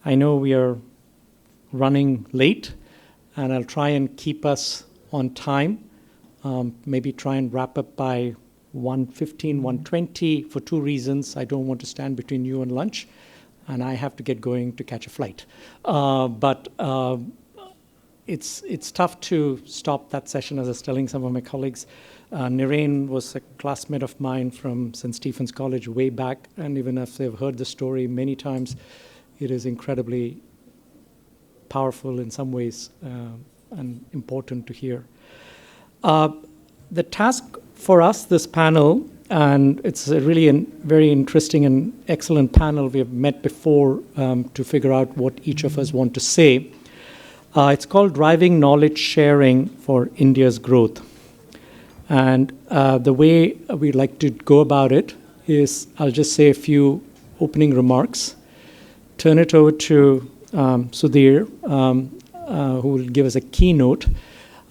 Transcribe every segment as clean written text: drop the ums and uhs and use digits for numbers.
I know we are running late, and I'll try and keep us on time. Maybe try and wrap up by 1:15, 1:20 for two reasons. I don't want to stand between you and lunch, and I have to get going to catch a flight. But it's tough to stop that session, as I was telling some of my colleagues. Nirain was a classmate of mine from St. Stephen's College way back, and even if they've heard the story many times, it is incredibly powerful in some ways and important to hear. The task for us, this panel, and it's a really very interesting and excellent panel. We have met before to figure out what each of us want to say. It's called Driving Knowledge Sharing for India's Growth. And the way we like to go about it is I'll just say a few opening remarks, turn it over to Sudhir, who will give us a keynote.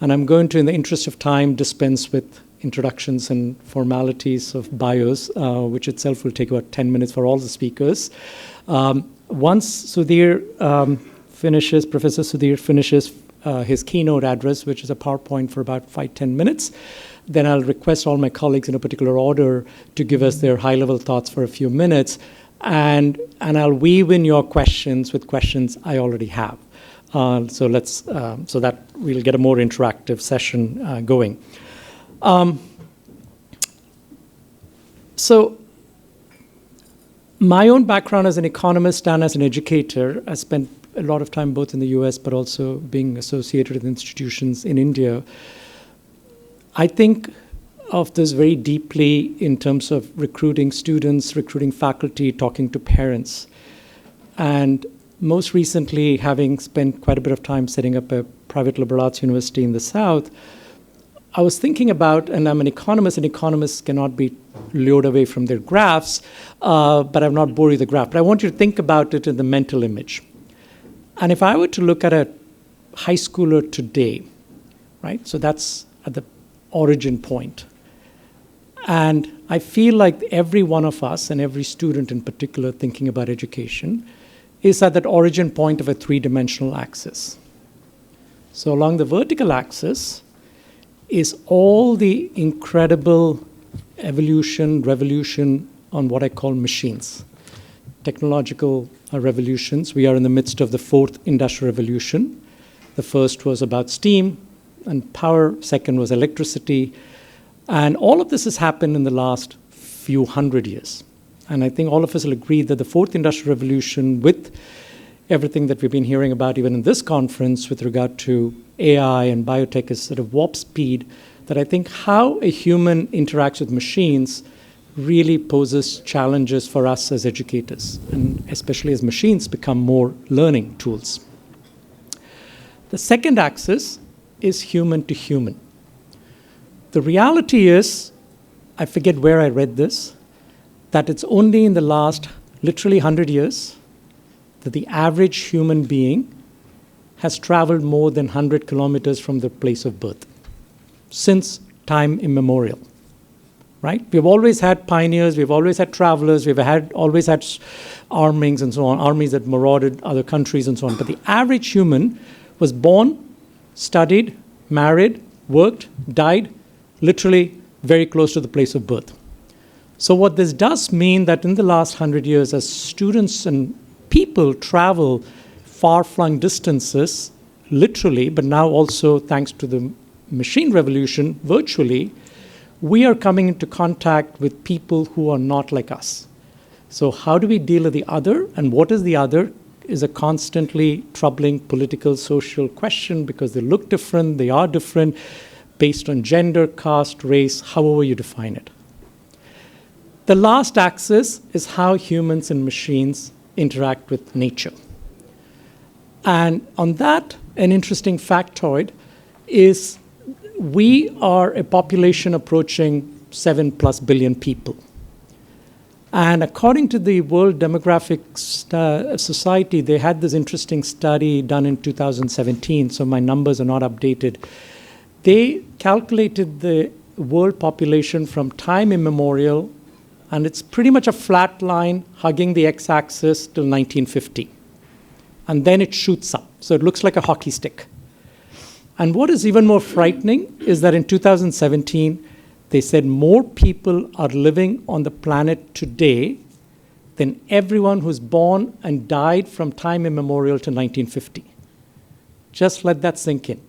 And I'm going to, in the interest of time, dispense with introductions and formalities of bios, which itself will take about 10 minutes for all the speakers. Once Sudhir Professor Sudhir finishes his keynote address, which is a PowerPoint for about 5-10 minutes, then I'll request all my colleagues in a particular order to give us their high-level thoughts for a few minutes, and I'll weave in your questions with questions I already have. So that we'll get a more interactive session going. So my own background as an economist and as an educator, I spent a lot of time both in the US but also being associated with institutions in India. I think of this very deeply in terms of recruiting students, recruiting faculty, talking to parents. And most recently, having spent quite a bit of time setting up a private liberal arts university in the South, I was thinking about, and I'm an economist, and economists cannot be lured away from their graphs, but I've not bored you the graph. But I want you to think about it in the mental image. And if I were to look at a high schooler today, right, so that's at the origin point. And I feel like every one of us, and every student in particular thinking about education, is at that origin point of a three-dimensional axis. So along the vertical axis is all the incredible evolution, revolution on what I call machines, technological revolutions. We are in the midst of the fourth industrial revolution. The first was about steam and power, second was electricity, and all of this has happened in the last few hundred years. And I think all of us will agree that the fourth industrial revolution, with everything that we've been hearing about even in this conference with regard to AI and biotech, is sort of warp speed, that I think how a human interacts with machines really poses challenges for us as educators, and especially as machines become more learning tools. The second axis is human to human. The reality is, I forget where I read this, that it's only in the last literally 100 years that the average human being has traveled more than 100 kilometers from their place of birth, since time immemorial, right? We've always had pioneers, we've always had travelers, always had armings and so on, armies that marauded other countries and so on. But the average human was born, studied, married, worked, died, literally very close to the place of birth. So what this does mean that in the last 100 years, as students and people travel far-flung distances, literally, but now also thanks to the machine revolution, virtually, we are coming into contact with people who are not like us. So how do we deal with the other, and what is the other, is a constantly troubling political, social question, because they look different, they are different, based on gender, caste, race, however you define it. The last axis is how humans and machines interact with nature. And on that, an interesting factoid is we are a population approaching 7+ billion people. And according to the World Demographic Society, they had this interesting study done in 2017, so my numbers are not updated. They calculated the world population from time immemorial, and it's pretty much a flat line hugging the x-axis till 1950. and then it shoots up. So it looks like a hockey stick. And what is even more frightening is that in 2017, they said more people are living on the planet today than everyone who's born and died from time immemorial to 1950. Just let that sink in.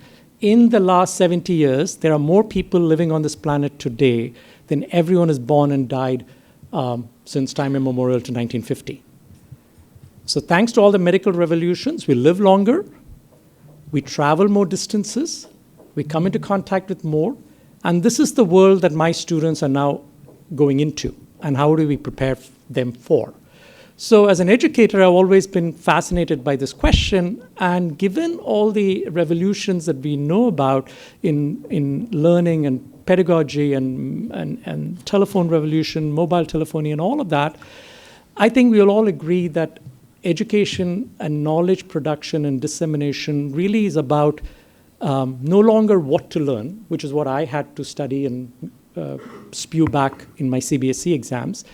In the last 70 years, there are more people living on this planet today than everyone is born and died since time immemorial to 1950. So thanks to all the medical revolutions, we live longer, we travel more distances, we come into contact with more, and this is the world that my students are now going into, and how do we prepare them for? So as an educator, I've always been fascinated by this question, and given all the revolutions that we know about in learning and pedagogy and telephone revolution, mobile telephony, and all of that, I think we'll all agree that education and knowledge production and dissemination really is about no longer what to learn, which is what I had to study and spew back in my CBSE exams.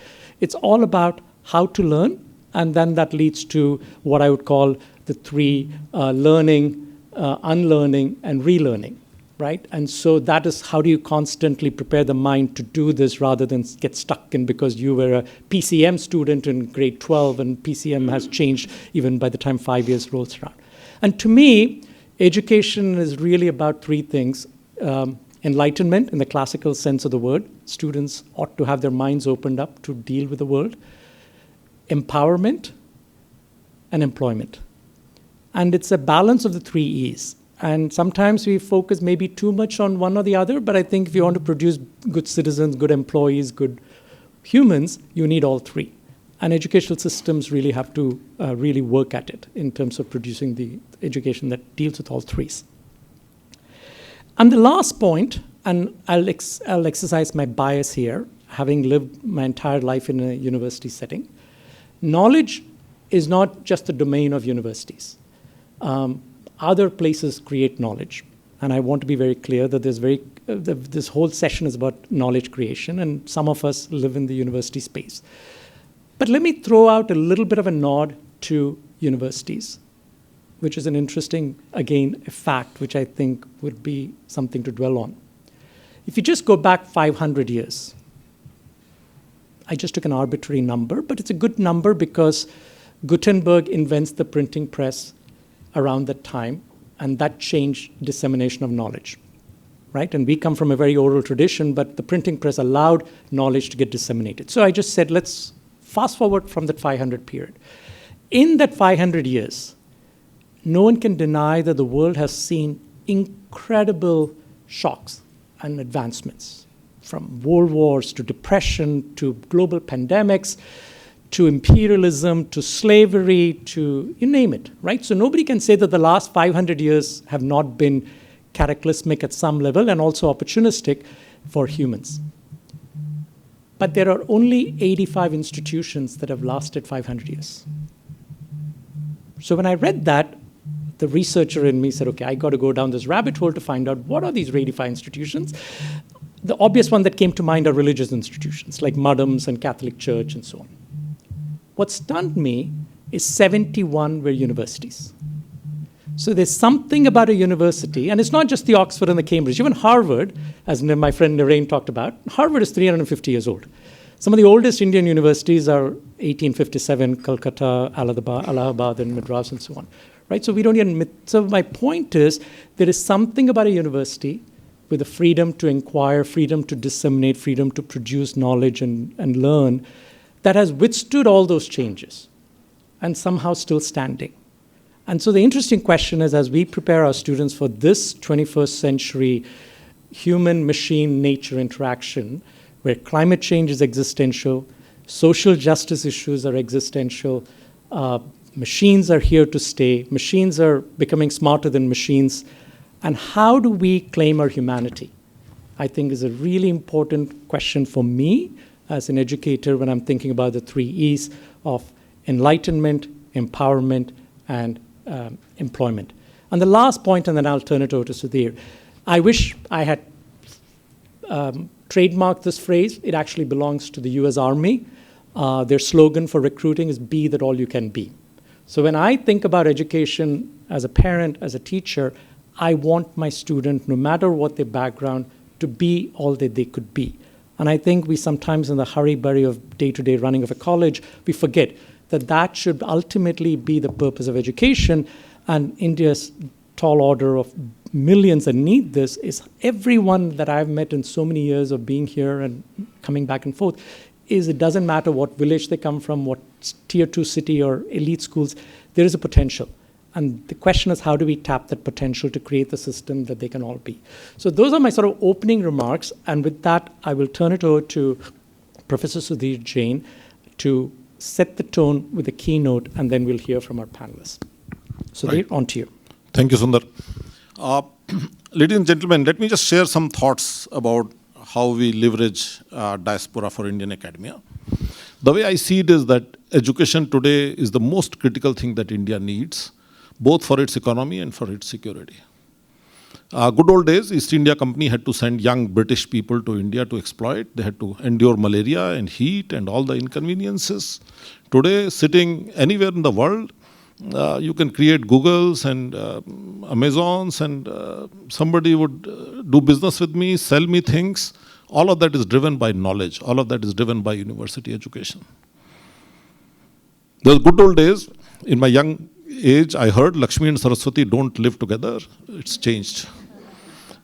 It's all about how to learn, and then that leads to what I would call the three learning, unlearning, and relearning, right? And so that is how do you constantly prepare the mind to do this rather than get stuck in because you were a PCM student in grade 12 and PCM has changed even by the time 5 years rolls around. And to me, education is really about three things. Enlightenment in the classical sense of the word. Students ought to have their minds opened up to deal with the world. Empowerment and employment. And it's a balance of the three E's. And sometimes we focus maybe too much on one or the other, but I think if you want to produce good citizens, good employees, good humans, you need all three. And educational systems really have to really work at it in terms of producing the education that deals with all threes. And the last point, and I'll exercise my bias here, having lived my entire life in a university setting, knowledge is not just the domain of universities. Other places create knowledge. And I want to be very clear that this whole session is about knowledge creation, and some of us live in the university space. But let me throw out a little bit of a nod to universities, which is an interesting, again, a fact which I think would be something to dwell on. If you just go back 500 years, I just took an arbitrary number, but it's a good number because Gutenberg invents the printing press around that time, and that changed dissemination of knowledge, right? And we come from a very oral tradition, but the printing press allowed knowledge to get disseminated. So I just said, let's fast forward from that 500 period. In that 500 years, no one can deny that the world has seen incredible shocks and advancements, from world wars to depression to global pandemics to imperialism to slavery to you name it, right? So nobody can say that the last 500 years have not been cataclysmic at some level and also opportunistic for humans. But there are only 85 institutions that have lasted 500 years. So when I read that, the researcher in me said, okay, I got to go down this rabbit hole to find out what are these 85 institutions. The obvious one that came to mind are religious institutions like Madams and Catholic Church and so on. What stunned me is 71 were universities. So there's something about a university, and it's not just the Oxford and the Cambridge, even Harvard, as my friend Narain talked about, Harvard is 350 years old. Some of the oldest Indian universities are 1857, Calcutta, Allahabad, and Madras, and so on. Right? So we don't even, so my point is, there is something about a university with the freedom to inquire, freedom to disseminate, freedom to produce knowledge and learn, that has withstood all those changes and somehow still standing. And so the interesting question is, as we prepare our students for this 21st century human-machine-nature interaction, where climate change is existential, social justice issues are existential, machines are here to stay, machines are becoming smarter than machines, and how do we claim our humanity? I think is a really important question for me as an educator when I'm thinking about the three E's of enlightenment, empowerment, and employment. And the last point, and then I'll turn it over to Sudhir. I wish I had trademarked this phrase. It actually belongs to the US Army. Their slogan for recruiting is "Be that all you can be." So when I think about education as a parent, as a teacher, I want my student, no matter what their background, to be all that they could be. And I think we sometimes, in the hurry-burry of day-to-day running of a college, we forget that that should ultimately be the purpose of education. And India's tall order of millions that need this is everyone that I've met in so many years of being here and coming back and forth, is it doesn't matter what village they come from, what tier 2 city or elite schools, there is a potential. And the question is, how do we tap that potential to create the system that they can all be? So those are my sort of opening remarks. And with that, I will turn it over to Professor Sudhir Jain to set the tone with a keynote, and then we'll hear from our panelists. Sudhir, right. On to you. Thank you, Sundar. Ladies and gentlemen, let me just share some thoughts about how we leverage diaspora for Indian academia. The way I see it is that education today is the most critical thing that India needs, both for its economy and for its security. Good old days, East India Company had to send young British people to India to exploit. They had to endure malaria and heat and all the inconveniences. Today, sitting anywhere in the world, you can create Googles and Amazons, and somebody would do business with me, sell me things. All of that is driven by knowledge. All of that is driven by university education. Those good old days, in my young age, I heard Lakshmi and Saraswati don't live together. It's changed.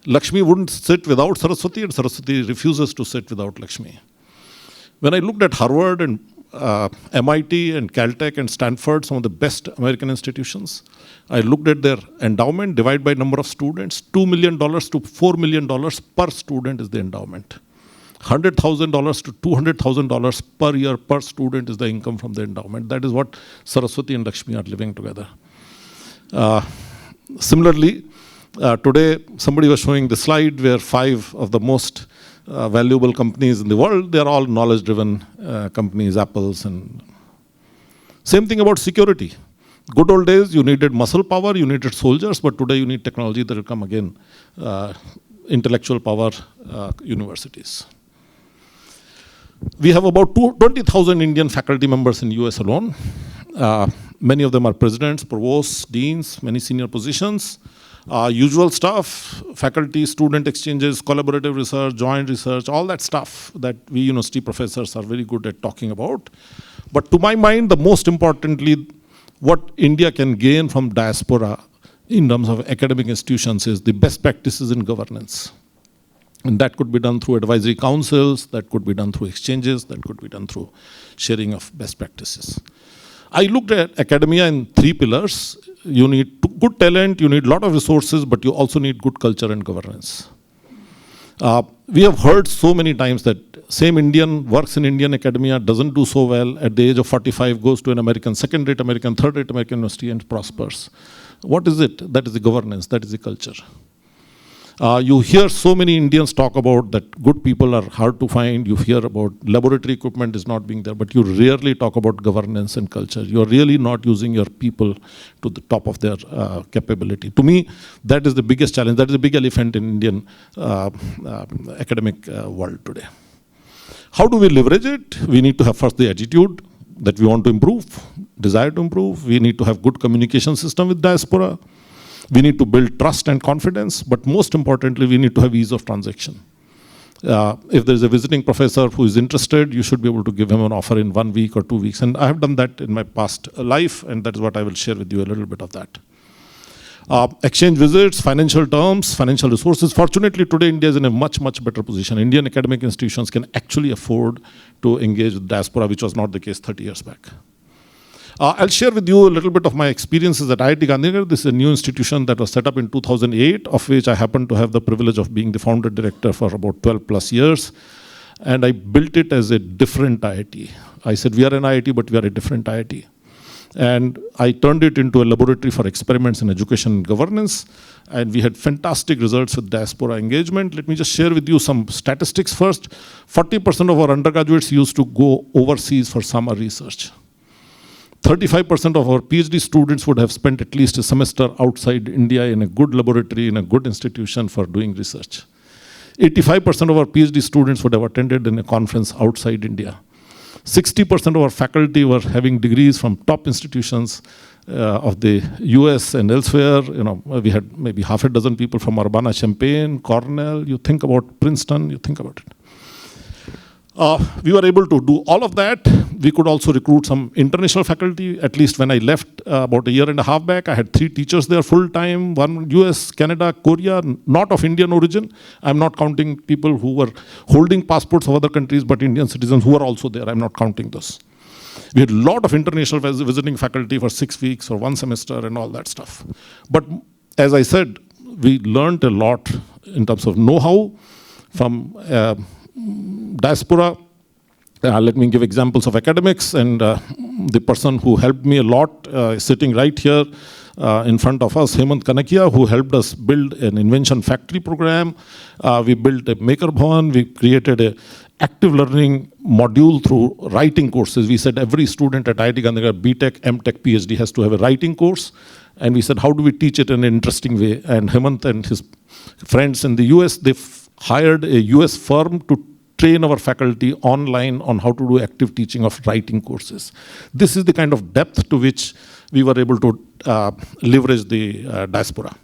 Lakshmi wouldn't sit without Saraswati, and Saraswati refuses to sit without Lakshmi. When I looked at Harvard and MIT and Caltech and Stanford, some of the best American institutions, I looked at their endowment divided by number of students. $2 million to $4 million per student is the endowment. $100,000 to $200,000 per year per student is the income from the endowment. That is what Saraswati and Lakshmi are living together. Similarly, today somebody was showing the slide where 5 of the most valuable companies in the world, they are all knowledge-driven companies, Apples. And same thing about security. Good old days, you needed muscle power, you needed soldiers, but today you need technology that will come again, intellectual power, universities. We have about 20,000 Indian faculty members in US alone. Many of them are presidents, provosts, deans, many senior positions. Usual stuff, faculty, student exchanges, collaborative research, joint research, all that stuff that we university professors are very good at talking about. But to my mind, the most importantly, what India can gain from diaspora in terms of academic institutions is the best practices in governance. And that could be done through advisory councils, that could be done through exchanges, that could be done through sharing of best practices. I looked at academia in 3 pillars. You need good talent, you need a lot of resources, but you also need good culture and governance. We have heard so many times that same Indian works in Indian academia, doesn't do so well, at the age of 45 goes to an American, second-rate American, third-rate American university and prospers. What is it? That is the governance, that is the culture. You hear so many Indians talk about that good people are hard to find. You hear about laboratory equipment is not being there, but you rarely talk about governance and culture. You're really not using your people to the top of their capability. To me, that is the biggest challenge. That is the big elephant in Indian academic world today. How do we leverage it? We need to have first the attitude that we want to improve, desire to improve. We need to have good communication system with diaspora. We need to build trust and confidence, but most importantly, we need to have ease of transaction. If there is a visiting professor who is interested, you should be able to give him an offer in 1 week or 2 weeks. And I have done that in my past life, and that is what I will share with you a little bit of that. Exchange visits, financial terms, financial resources. Fortunately, today India is in a much, much better position. Indian academic institutions can actually afford to engage with diaspora, which was not the case 30 years back. I'll share with you a little bit of my experiences at IIT Gandhinagar. This is a new institution that was set up in 2008, of which I happen to have the privilege of being the founder director for about 12 plus years. And I built it as a different IIT. I said, we are an IIT, but we are a different IIT. And I turned it into a laboratory for experiments in education and governance. And we had fantastic results with diaspora engagement. Let me just share with you some statistics first. 40% of our undergraduates used to go overseas for summer research. 35% of our PhD students would have spent at least a semester outside India in a good laboratory, in a good institution for doing research. 85% of our PhD students would have attended in a conference outside India. 60% of our faculty were having degrees from top institutions of the US and elsewhere. We had maybe half a dozen people from Urbana-Champaign, Cornell. You think about Princeton, you think about it. We were able to do all of that. We could also recruit some international faculty. At least when I left about a year and a half back, I had 3 teachers there full-time, one US, Canada, Korea, not of Indian origin. I'm not counting people who were holding passports of other countries, but Indian citizens who were also there. I'm not counting those. We had a lot of international visiting faculty for 6 weeks or 1 semester and all that stuff. But as I said, we learned a lot in terms of know-how from diaspora. Let me give examples of academics, and the person who helped me a lot is sitting right here in front of us, Hemant Kanakia, who helped us build an invention factory program. We built a maker bhavan. We created a active learning module through writing courses. We said every student at IIT Gandhinagar, BTech, MTech, PhD has to have a writing course. And we said, how do we teach it in an interesting way? And Hemant and his friends in the US, they hired a US firm to train our faculty online on how to do active teaching of writing courses. This is the kind of depth to which we were able to leverage the diaspora.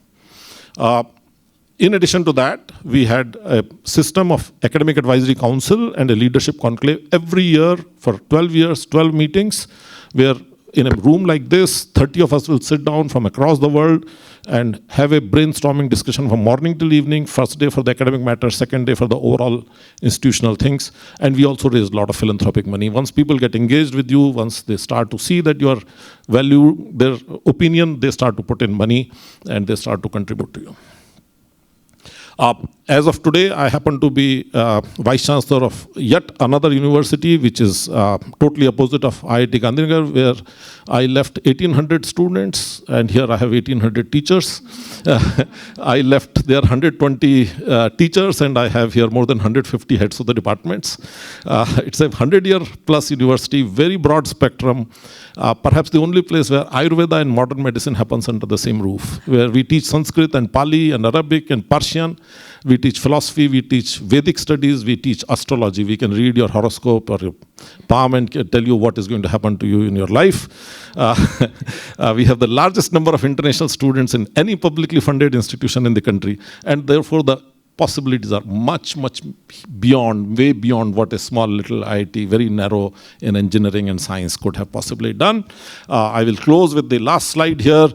In addition to that, we had a system of academic advisory council and a leadership conclave every year for 12 years, 12 meetings, where in a room like this, 30 of us will sit down from across the world and have a brainstorming discussion from morning till evening, first day for the academic matters, second day for the overall institutional things. And we also raise a lot of philanthropic money. Once people get engaged with you, once they start to see that you are value their opinion, they start to put in money and they start to contribute to you. As of today, I happen to be Vice Chancellor of yet another university, which is totally opposite of IIT Gandhinagar, where I left 1,800 students, and here I have 1,800 teachers. I left there 120 teachers, and I have here more than 150 heads of the departments. It's a 100-year plus university, very broad spectrum. Perhaps the only place where Ayurveda and modern medicine happens under the same roof, where we teach Sanskrit and Pali and Arabic and Persian. We teach philosophy, we teach Vedic studies, we teach astrology. We can read your horoscope or your palm and tell you what is going to happen to you in your life. We have the largest number of international students in any publicly funded institution in the country, and therefore the possibilities are much, much beyond, way beyond what a small little IIT, very narrow in engineering and science could have possibly done. I will close with the last slide here.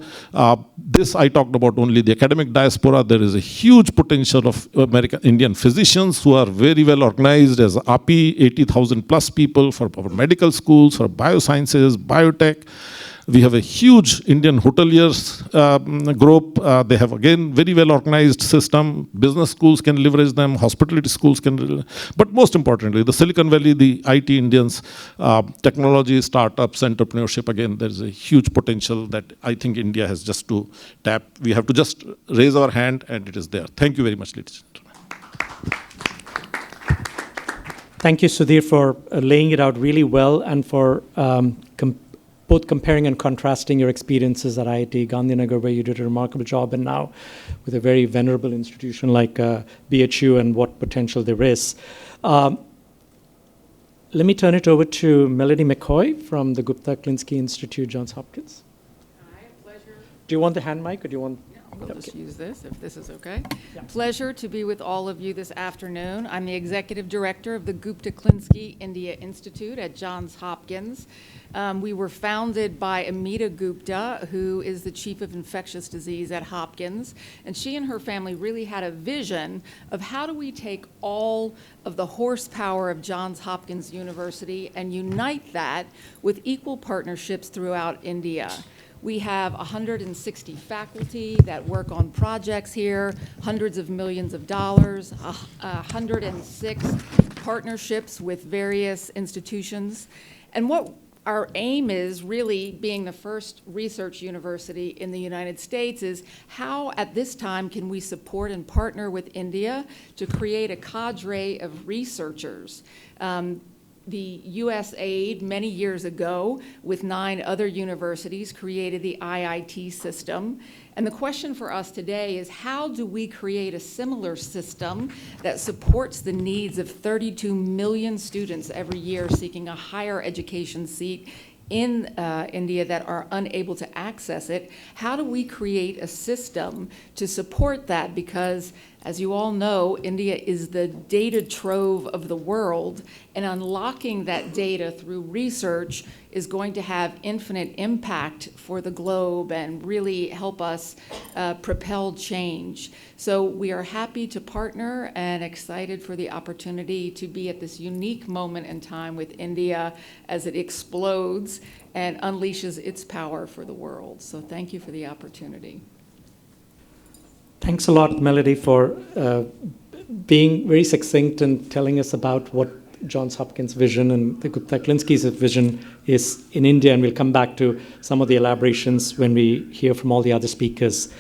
This I talked about only the academic diaspora. There is a huge potential of Indian physicians who are very well organized as API, 80,000 plus people for our medical schools, for biosciences, biotech. We have a huge Indian hoteliers group. They have, again, very well organized system. Business schools can leverage them. Hospitality schools can. But most importantly, the Silicon Valley, the IT Indians, technology, startups, entrepreneurship, again, there's a huge potential that I think India has just to tap. We have to just raise our hand and it is there. Thank you very much, ladies and gentlemen. Thank you, Sudhir, for laying it out really well and for both comparing and contrasting your experiences at IIT Gandhinagar, where you did a remarkable job, and now with a very venerable institution like BHU and what potential there is. Let me turn it over to Melody McCoy from the Gupta-Klinsky Institute, Johns Hopkins. Hi, pleasure. Do you want the hand mic or do you want? We'll just use this, if this is okay. Yeah. Pleasure to be with all of you this afternoon. I'm the Executive Director of the Gupta-Klinsky India Institute at Johns Hopkins. We were founded by Amita Gupta, who is the Chief of Infectious Disease at Hopkins, and she and her family really had a vision of how do we take all of the horsepower of Johns Hopkins University and unite that with equal partnerships throughout India. We have 160 faculty that work on projects here, hundreds of millions of dollars, 106 partnerships with various institutions. And what our aim is, really being the first research university in the United States, is how at this time can we support and partner with India to create a cadre of researchers. The USAID many years ago, with 9 other universities, created the IIT system. And the question for us today is, how do we create a similar system that supports the needs of 32 million students every year seeking a higher education seat in India that are unable to access it. How do we create a system to support that? Because, as you all know, India is the data trove of the world, and unlocking that data through research is going to have infinite impact for the globe and really help us propel change. So we are happy to partner and excited for the opportunity to be at this unique moment in time with India as it explodes and unleashes its power for the world. So thank you for the opportunity. Thanks a lot, Melody, for being very succinct and telling us about what Johns Hopkins' vision and the Gupta-Klinsky's vision is in India, and we'll come back to some of the elaborations when we hear from all the other speakers.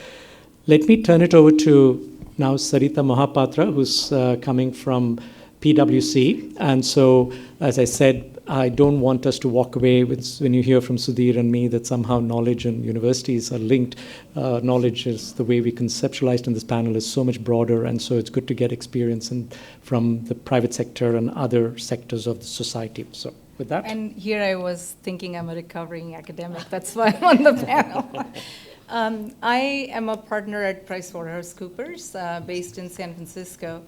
Let me turn it over to now Sarita Mohapatra, who's coming from PwC. And so, as I said, I don't want us to walk away with, when you hear from Sudhir and me, that somehow knowledge and universities are linked. Knowledge is the way we conceptualized in this panel is so much broader, and so it's good to get experience from the private sector and other sectors of the society. So with that. And here I was thinking I'm a recovering academic. That's why I'm on the panel. I am a partner at PricewaterhouseCoopers, based in San Francisco.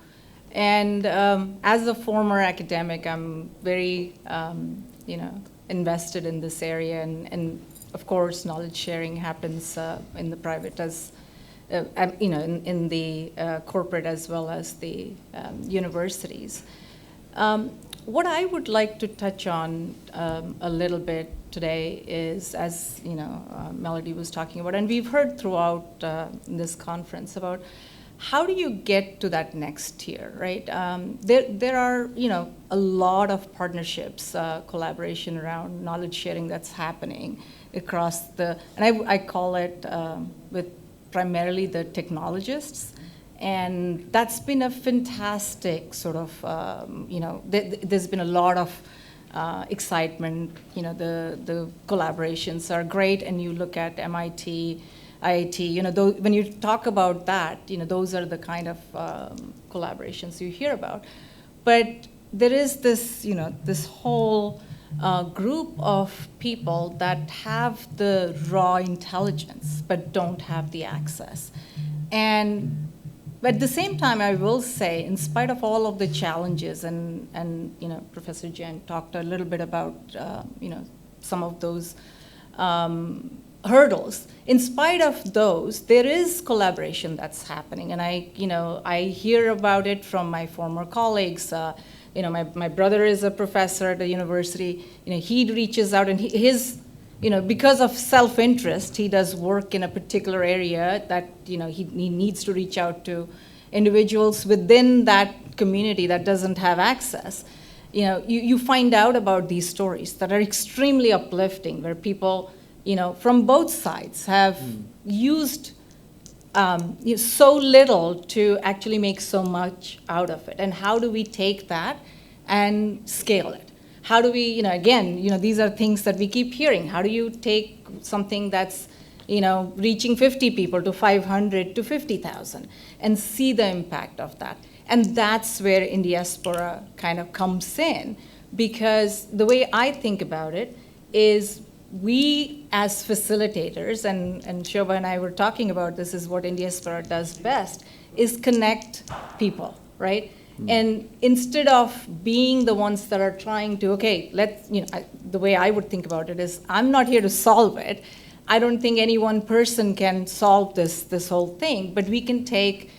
And as a former academic, I'm very, invested in this area. And of course, knowledge sharing happens in the private as, in the corporate as well as the universities. What I would like to touch on a little bit today is, as Melody was talking about, and we've heard throughout this conference about how do you get to that next tier, right? There are, a lot of partnerships, collaboration around knowledge sharing that's happening across and I call it with primarily the technologists. And that's been a fantastic sort of, there's been a lot of excitement. The collaborations are great, and you look at MIT, IIT, when you talk about that, those are the kind of collaborations you hear about. But there is this, this whole group of people that have the raw intelligence but don't have the access. But at the same time, I will say, in spite of all of the challenges, and Professor Jain talked a little bit about some of those hurdles. In spite of those, there is collaboration that's happening, and I hear about it from my former colleagues. My brother is a professor at the university. He reaches out, and his because of self-interest, he does work in a particular area that he needs to reach out to individuals within that community that doesn't have access. You find out about these stories that are extremely uplifting, where people from both sides have used so little to actually make so much out of it. And how do we take that and scale it? How do we, again, these are things that we keep hearing. How do you take something that's, reaching 50 people to 500 to 50,000 and see the impact of that? And that's where Indiaspora kind of comes in, because the way I think about it is we as facilitators, and Shobha and I were talking about this, is what Indiaspora does best, is connect people, right? And instead of being the ones that are trying to, the way I would think about it is, I'm not here to solve it. I don't think any one person can solve this whole thing, but we can take,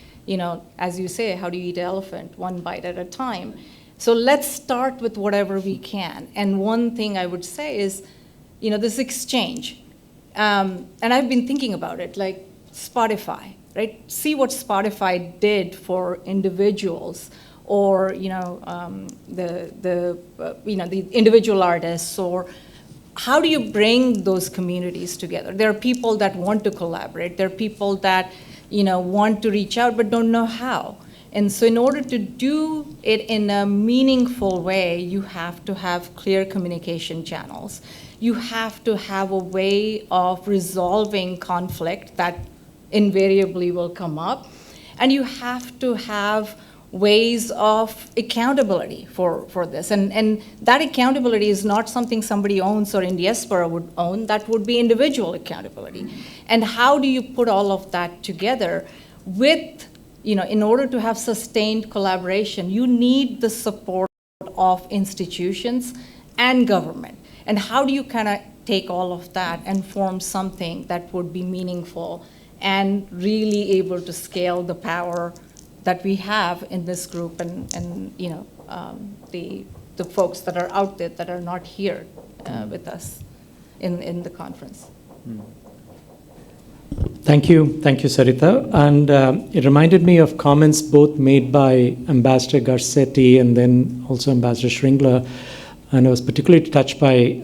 as you say, how do you eat an elephant? One bite at a time. So let's start with whatever we can. And one thing I would say is, this exchange. And I've been thinking about it, like Spotify, right? See what Spotify did for individuals, or the individual artists, or how do you bring those communities together? There are people that want to collaborate. There are people that want to reach out but don't know how. And so in order to do it in a meaningful way, you have to have clear communication channels. You have to have a way of resolving conflict that invariably will come up. And you have to have ways of accountability for this. And that accountability is not something somebody owns or Indiaspora would own. That would be individual accountability. And how do you put all of that together with, in order to have sustained collaboration, you need the support of institutions and government. And how do you kind of take all of that and form something that would be meaningful and really able to scale the power that we have in this group and the folks that are out there that are not here with us in the conference. Thank you, Sarita. And it reminded me of comments both made by Ambassador Garcetti and then also Ambassador Shringla. And I was particularly touched by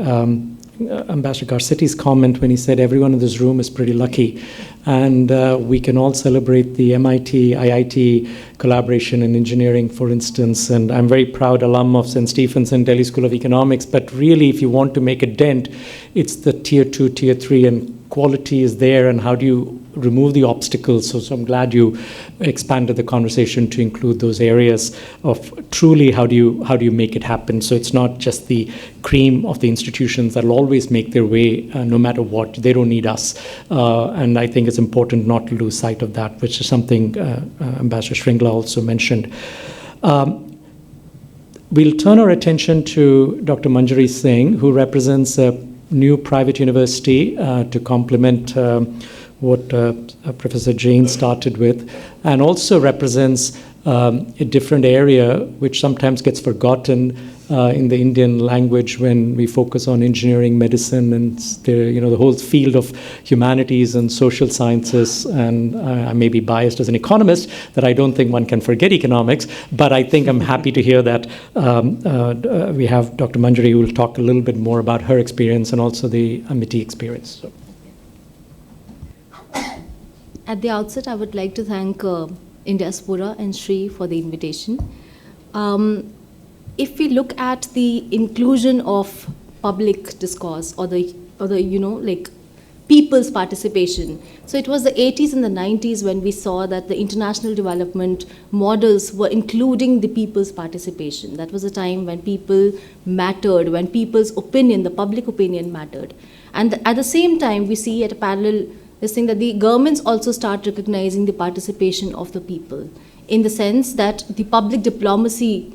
Ambassador Garcetti's comment when he said everyone in this room is pretty lucky. And we can all celebrate the MIT, IIT collaboration in engineering, for instance. And I'm very proud alum of St. Stephen's and Delhi School of Economics. But really, if you want to make a dent, it's the tier 2, tier 3, and quality is there. And how do you remove the obstacles? So I'm glad you expanded the conversation to include those areas of truly how do you make it happen. So it's not just the cream of the institutions that will always make their way no matter what. They don't need us. And I think it's important not to lose sight of that, which is something Ambassador Shringla also mentioned. We'll turn our attention to Dr. Manjari Singh, who represents a new private university to complement what Professor Jain started with, and also represents a different area which sometimes gets forgotten in the Indian language when we focus on engineering, medicine, and the whole field of humanities and social sciences. And I may be biased as an economist that I don't think one can forget economics, but I think I'm happy to hear that we have Dr. Manjari who will talk a little bit more about her experience and also the Amity experience. So. At the outset, I would like to thank Indiaspora and Sri for the invitation. If we look at the inclusion of public discourse or the people's participation, so it was the 80s and the 90s when we saw that the international development models were including the people's participation. That was a time when people mattered, when people's opinion, the public opinion mattered. And at the same time, we see at a parallel this thing that the governments also start recognizing the participation of the people, in the sense that the public diplomacy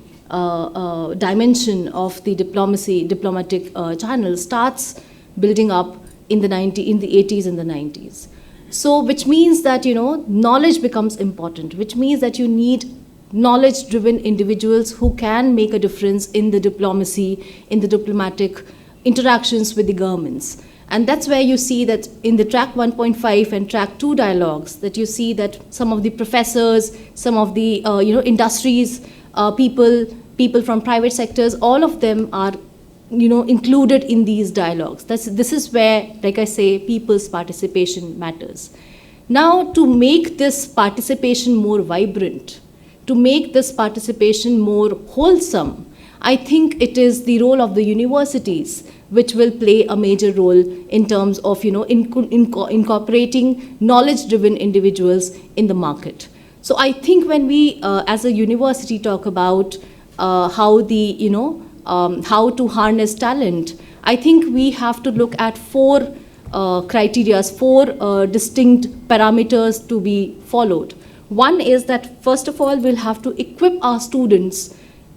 dimension of the diplomatic channel starts building up in the 80s and the 90s. So, which means that knowledge becomes important, which means that you need knowledge-driven individuals who can make a difference in the diplomacy, in the diplomatic interactions with the governments. And that's where you see that in the track 1.5 and track 2 dialogues, that you see that some of the professors, some of the industries, people from private sectors, all of them are included in these dialogues. This is where, like I say, people's participation matters. Now, to make this participation more vibrant, to make this participation more wholesome, I think it is the role of the universities which will play a major role in terms of incorporating knowledge-driven individuals in the market. So I think when we, as a university, talk about how to harness talent, I think we have to look at four criteria, four distinct parameters to be followed. One is that, first of all, we'll have to equip our students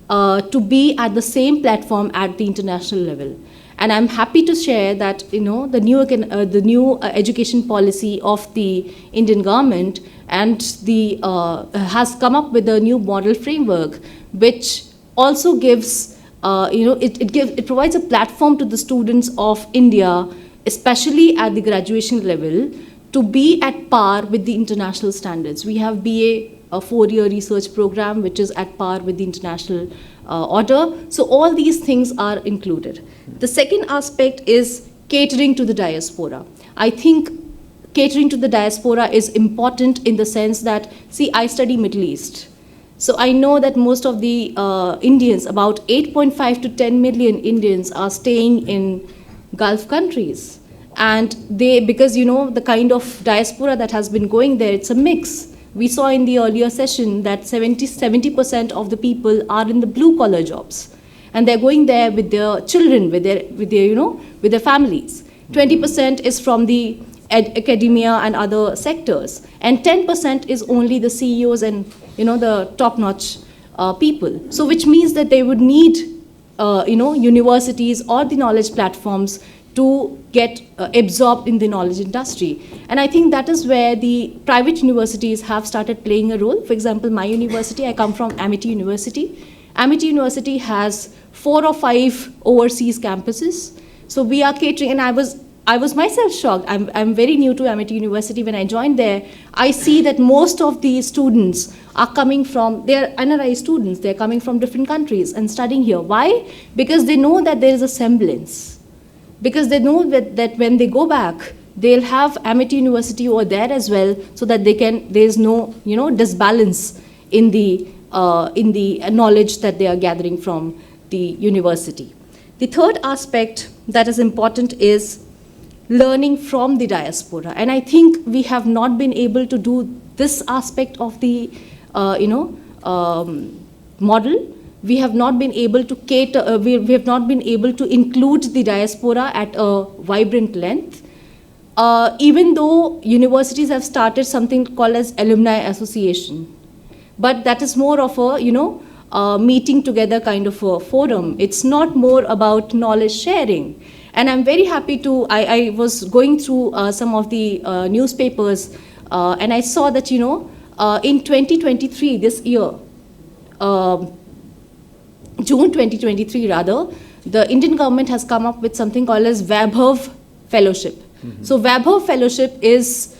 to be at the same platform at the international level. And I'm happy to share that the new education policy of the Indian government and has come up with a new model framework, which also gives it provides a platform to the students of India, especially at the graduation level, to be at par with the international standards. We have BA, a 4-year research program, which is at par with the international order. So all these things are included. The second aspect is catering to the diaspora. I think catering to the diaspora is important in the sense that, see, I study Middle East. So I know that most of the Indians, about 8.5 to 10 million Indians, are staying in Gulf countries. And because the kind of diaspora that has been going there, it's a mix. we saw in the earlier session that 70% of the people are in the blue collar jobs. And they're going there with their children, with their families. 20% is from the academia and other sectors. And 10% is only the CEOs and, the top-notch people. So which means that they would need, universities or the knowledge platforms to get absorbed in the knowledge industry. And I think that is where the private universities have started playing a role. For example, my university, I come from Amity University. Amity University has 4 or 5 overseas campuses. So we are catering, and I was myself shocked. I'm very new to Amity University. When I joined there, I see that most of the students are coming from, they're NRI students, they're coming from different countries and studying here. Why? Because they know that there is a semblance. Because they know that when they go back, they'll have Amity University over there as well, so that there's no, disbalance in the knowledge that they are gathering from the university. The third aspect that is important is learning from the diaspora. And I think we have not been able to do this aspect of the, model. We have not been able to cater, we have not been able to include the diaspora at a vibrant length. Even though universities have started something called as alumni association. But that is more of a, meeting together kind of a forum. It's not more about knowledge sharing. And I'm very happy to, I was going through some of the newspapers and I saw that, in 2023, this year, June 2023 rather, the Indian government has come up with something called as Vaibhav Fellowship. Mm-hmm. So Vaibhav Fellowship is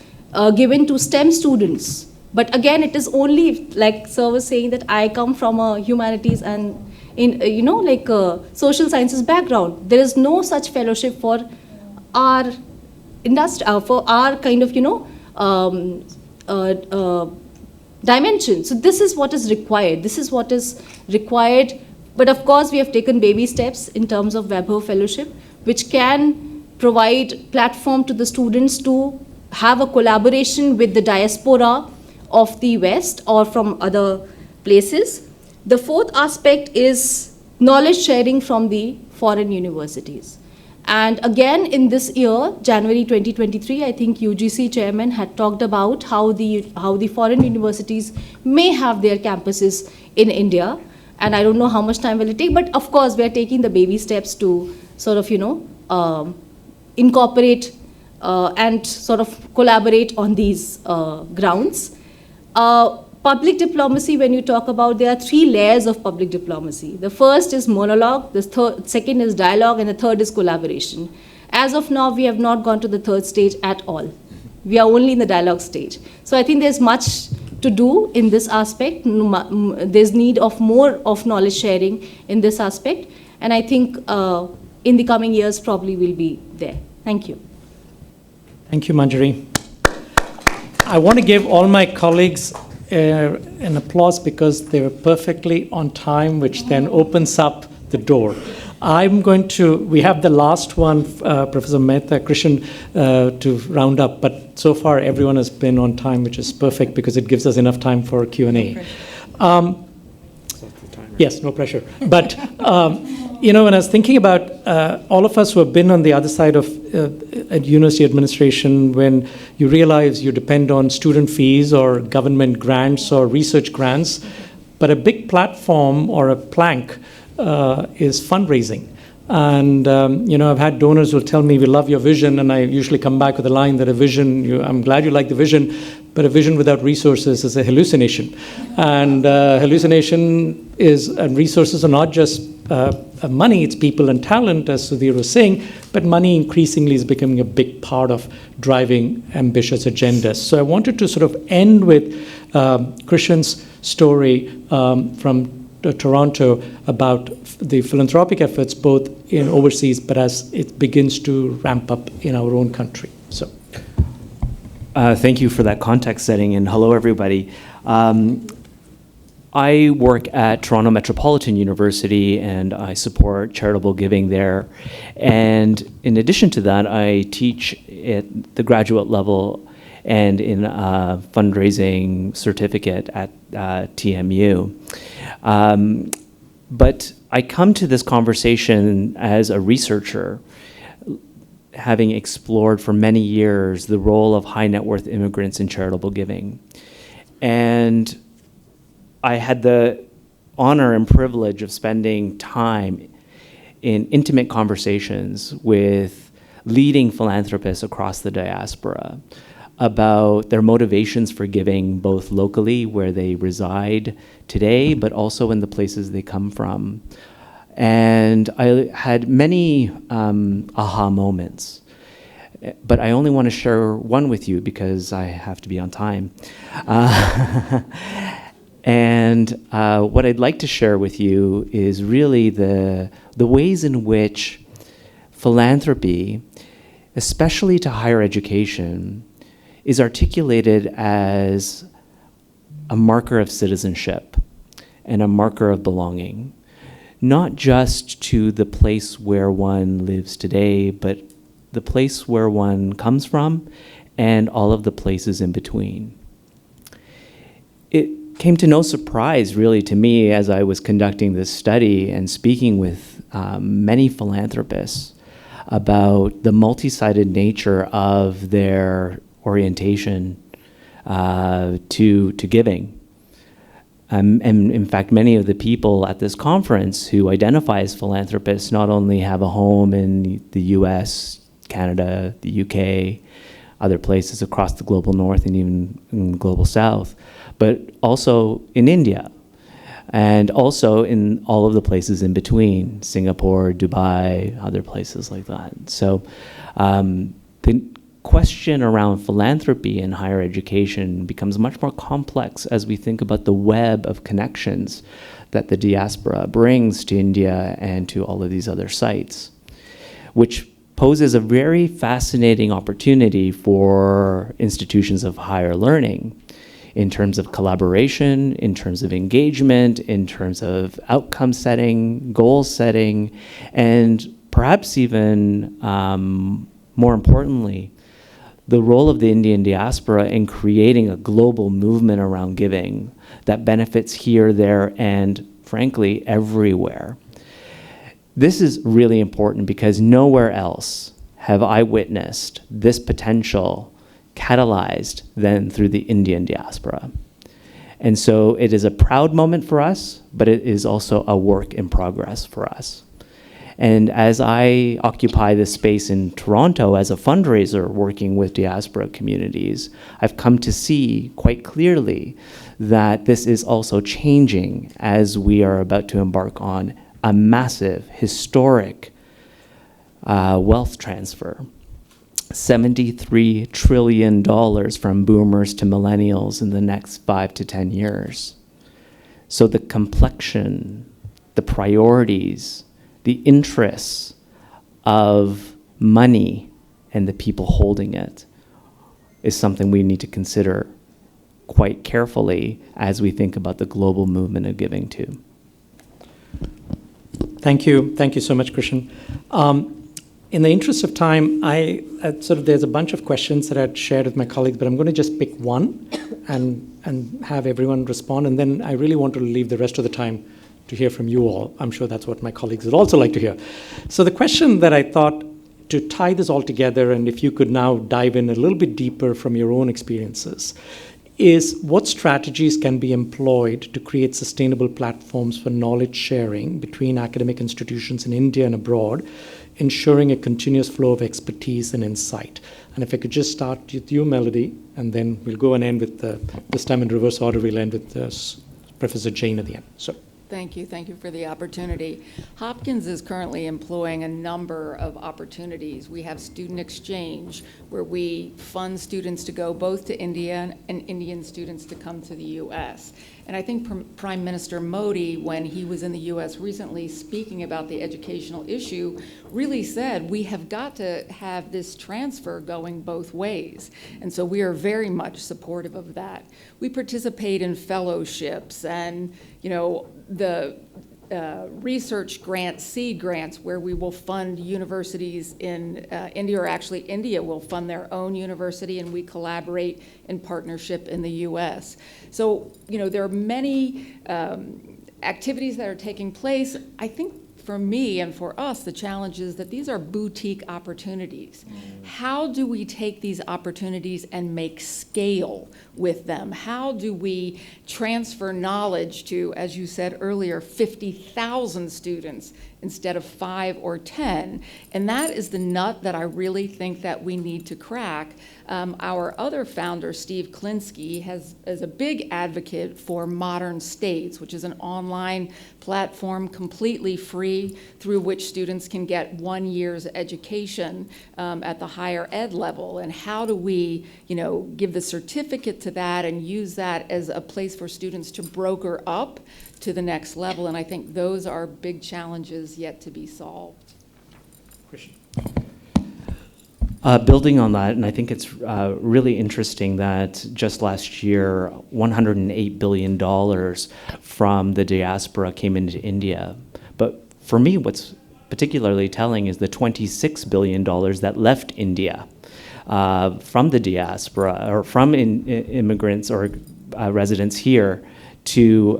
given to STEM students. But again, it is only, like Sir was saying, that I come from a humanities and social sciences background. There is no such fellowship for our industry, for our kind of, dimension. So this is what is required. This is what is required. But of course, we have taken baby steps in terms of Vaibhav Fellowship, which can provide platform to the students to have a collaboration with the diaspora of the West or from other places. The fourth aspect is knowledge sharing from the foreign universities. And again, in this year, January 2023, I think UGC chairman had talked about how the foreign universities may have their campuses in India. And I don't know how much time will it take, but of course, we are taking the baby steps to sort of, incorporate and sort of collaborate on these grounds. Public diplomacy, when you talk about, there are 3 layers of public diplomacy. The first is monologue, the second is dialogue, and the third is collaboration. As of now, we have not gone to the third stage at all. We are only in the dialogue stage. So I think there's much to do in this aspect. There's need of more of knowledge sharing in this aspect. And I think in the coming years, probably we'll be there. Thank you. Thank you, Manjari. I want to give all my colleagues an applause because they were perfectly on time, which then opens up the door. We have the last one, Professor Mehta, Krishan, to round up, but so far everyone has been on time, which is perfect because it gives us enough time for Q&A. Yes, no pressure. But, when I was thinking about all of us who have been on the other side of university administration, when you realize you depend on student fees or government grants or research grants, but a big platform or a plank is fundraising. And, I've had donors who will tell me, we love your vision, and I usually come back with a line that I'm glad you like the vision, but a vision without resources is a hallucination. And hallucination and resources are not just money, it's people and talent, as Sudhir was saying, but money increasingly is becoming a big part of driving ambitious agendas. So I wanted to sort of end with Krishan's story from Toronto about the philanthropic efforts both in overseas, but as it begins to ramp up in our own country. So, thank you for that context setting, and hello everybody. I work at Toronto Metropolitan University and I support charitable giving there. And in addition to that, I teach at the graduate level and in a fundraising certificate at TMU. But I come to this conversation as a researcher, having explored for many years the role of high net worth immigrants in charitable giving. And I had the honor and privilege of spending time in intimate conversations with leading philanthropists across the diaspora about their motivations for giving, both locally where they reside today, but also in the places they come from. And I had many aha moments, but I only want to share one with you because I have to be on time. And what I'd like to share with you is really the ways in which philanthropy, especially to higher education, is articulated as a marker of citizenship and a marker of belonging, not just to the place where one lives today, but the place where one comes from and all of the places in between. It came to no surprise, really, to me as I was conducting this study and speaking with many philanthropists about the multi-sided nature of their orientation to giving. And in fact, many of the people at this conference who identify as philanthropists not only have a home in the US, Canada, the UK, other places across the global north and even in global south, but also in India, and also in all of the places in between, Singapore, Dubai, other places like that. So the question around philanthropy in higher education becomes much more complex as we think about the web of connections that the diaspora brings to India and to all of these other sites, which poses a very fascinating opportunity for institutions of higher learning in terms of collaboration, in terms of engagement, in terms of outcome setting, goal setting, and perhaps even more importantly, the role of the Indian diaspora in creating a global movement around giving that benefits here, there, and frankly, everywhere. This is really important because nowhere else have I witnessed this potential catalyzed than through the Indian diaspora. And so it is a proud moment for us, but it is also a work in progress for us. And as I occupy this space in Toronto as a fundraiser working with diaspora communities, I've come to see quite clearly that this is also changing as we are about to embark on a massive, historic wealth transfer. $73 trillion from boomers to millennials in the next 5 to 10 years. So the complexion, the priorities, the interests of money and the people holding it is something we need to consider quite carefully as we think about the global movement of giving too. Thank you. Thank you so much, Christian. In the interest of time, there's a bunch of questions that I'd shared with my colleagues, but I'm going to just pick one and have everyone respond. And then I really want to leave the rest of the time to hear from you all. I'm sure that's what my colleagues would also like to hear. So the question that I thought to tie this all together, and if you could now dive in a little bit deeper from your own experiences, is what strategies can be employed to create sustainable platforms for knowledge sharing between academic institutions in India and abroad, ensuring a continuous flow of expertise and insight? And if I could just start with you, Melody, and then we'll go and end with, this time in reverse order, we'll end with Professor Jain at the end. So. Thank you for the opportunity. Hopkins is currently employing a number of opportunities. We have student exchange, where we fund students to go both to India and Indian students to come to the US. And I think Prime Minister Modi, when he was in the US recently speaking about the educational issue, really said we have got to have this transfer going both ways. And so we are very much supportive of that. We participate in fellowships and, the research grants, seed grants, where we will fund universities in India, or actually India will fund their own university, and we collaborate in partnership in the U.S. So, there are many activities that are taking place. I think for me and for us, the challenge is that these are boutique opportunities. How do we take these opportunities and make scale with them? How do we transfer knowledge to, as you said earlier, 50,000 students instead of 5 or 10? And that is the nut that I really think that we need to crack. Our other founder, Steve Klinsky, is a big advocate for Modern States, which is an online platform completely free through which students can get 1 year's education at the higher ed level. And how do we, give the certificate to that and use that as a place for students to broker up to the next level? And I think those are big challenges yet to be solved. Christian. Building on that, and I think it's really interesting that just last year, $108 billion from the diaspora came into India. But for me, what's particularly telling is the $26 billion that left India from the diaspora, or from immigrants or residents here to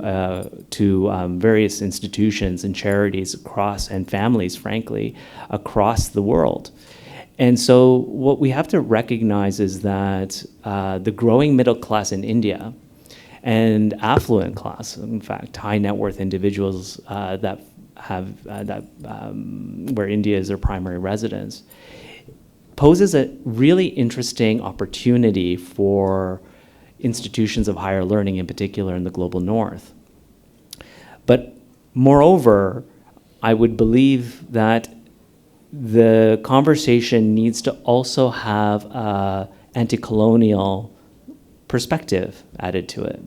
various institutions and charities across, and families, frankly, across the world. And so what we have to recognize is that the growing middle class in India, and affluent class, in fact, high net worth individuals that have where India is their primary residence, poses a really interesting opportunity for institutions of higher learning, in particular in the global north. But moreover, I would believe that the conversation needs to also have an anti-colonial perspective added to it.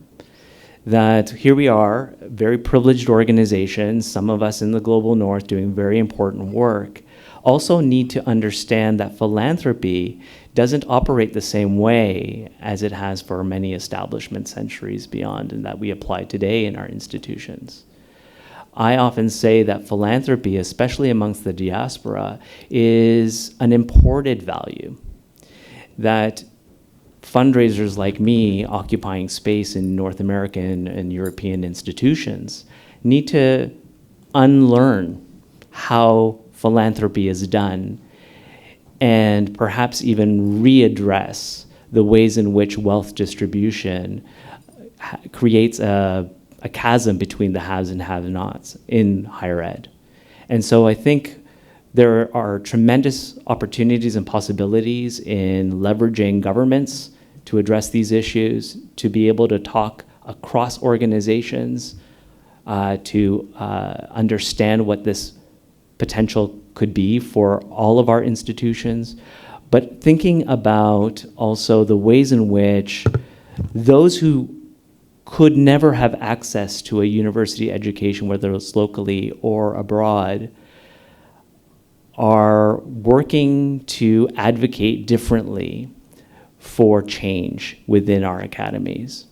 That here we are, very privileged organizations, some of us in the global north doing very important work, also need to understand that philanthropy doesn't operate the same way as it has for many establishments centuries beyond, and that we apply today in our institutions. I often say that philanthropy, especially amongst the diaspora, is an imported value. That fundraisers like me, occupying space in North American and European institutions, need to unlearn how philanthropy is done, and perhaps even readdress the ways in which wealth distribution creates a chasm between the haves and have-nots in higher ed. And so I think there are tremendous opportunities and possibilities in leveraging governments to address these issues, to be able to talk across organizations, to understand what this potential could be for all of our institutions, but thinking about also the ways in which those who could never have access to a university education, whether it's locally or abroad, are working to advocate differently for change within our academies.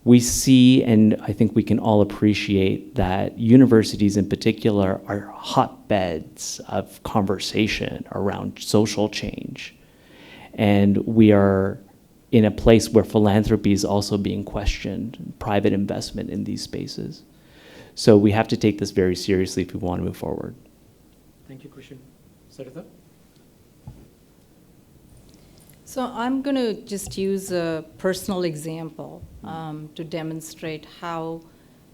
We see, and I think we can all appreciate, that universities in particular are hotbeds of conversation around social change. And we are in a place where philanthropy is also being questioned, private investment in these spaces. So we have to take this very seriously if we want to move forward. Thank you, Christian. Saritha? So I'm going to just use a personal example to demonstrate how,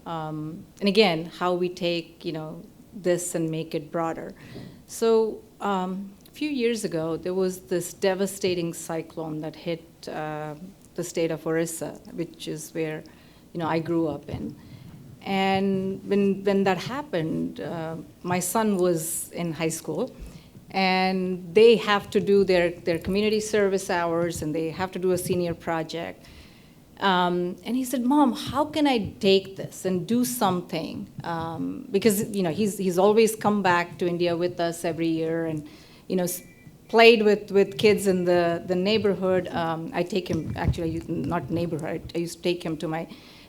and again, how we take, this and make it broader. So a few years ago, there was this devastating cyclone that hit the state of Orissa, which is where, I grew up in. And when that happened, my son was in high school, and they have to do their community service hours, and they have to do a senior project. And he said, "Mom, how can I take this and do something?" Because he's always come back to India with us every year, and played with kids in the neighborhood. I take him, actually, not neighborhood, I used to take him to my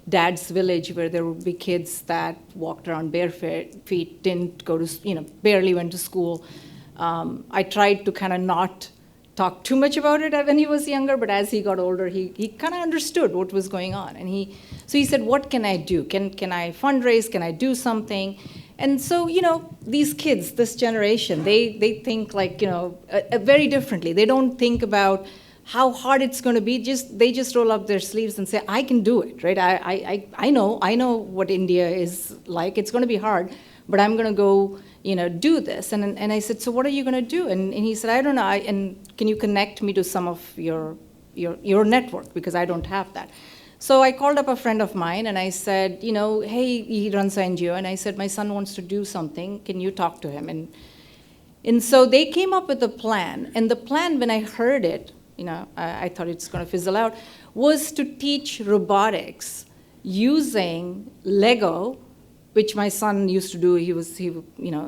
dad's village where there would be kids that walked around bare feet, didn't go to, barely went to school. I tried to kind of not talk too much about it when he was younger, but as he got older, he kind of understood what was going on. And so he said, what can I do? Can I fundraise? Can I do something? And so, these kids, this generation, they think like, very differently. They don't think about how hard it's going to be. They just roll up their sleeves and say, I can do it, right? I know what India is like. It's going to be hard, but I'm going to go, do this. And I said, so what are you going to do? And he said, I don't know. And can you connect me to some of your network, because I don't have that. So I called up a friend of mine and I said, hey, he runs an NGO, and I said, my son wants to do something. Can you talk to him? And so they came up with a plan. And the plan, when I heard it, I thought it's going to fizzle out, was to teach robotics using Lego, which my son used to do. He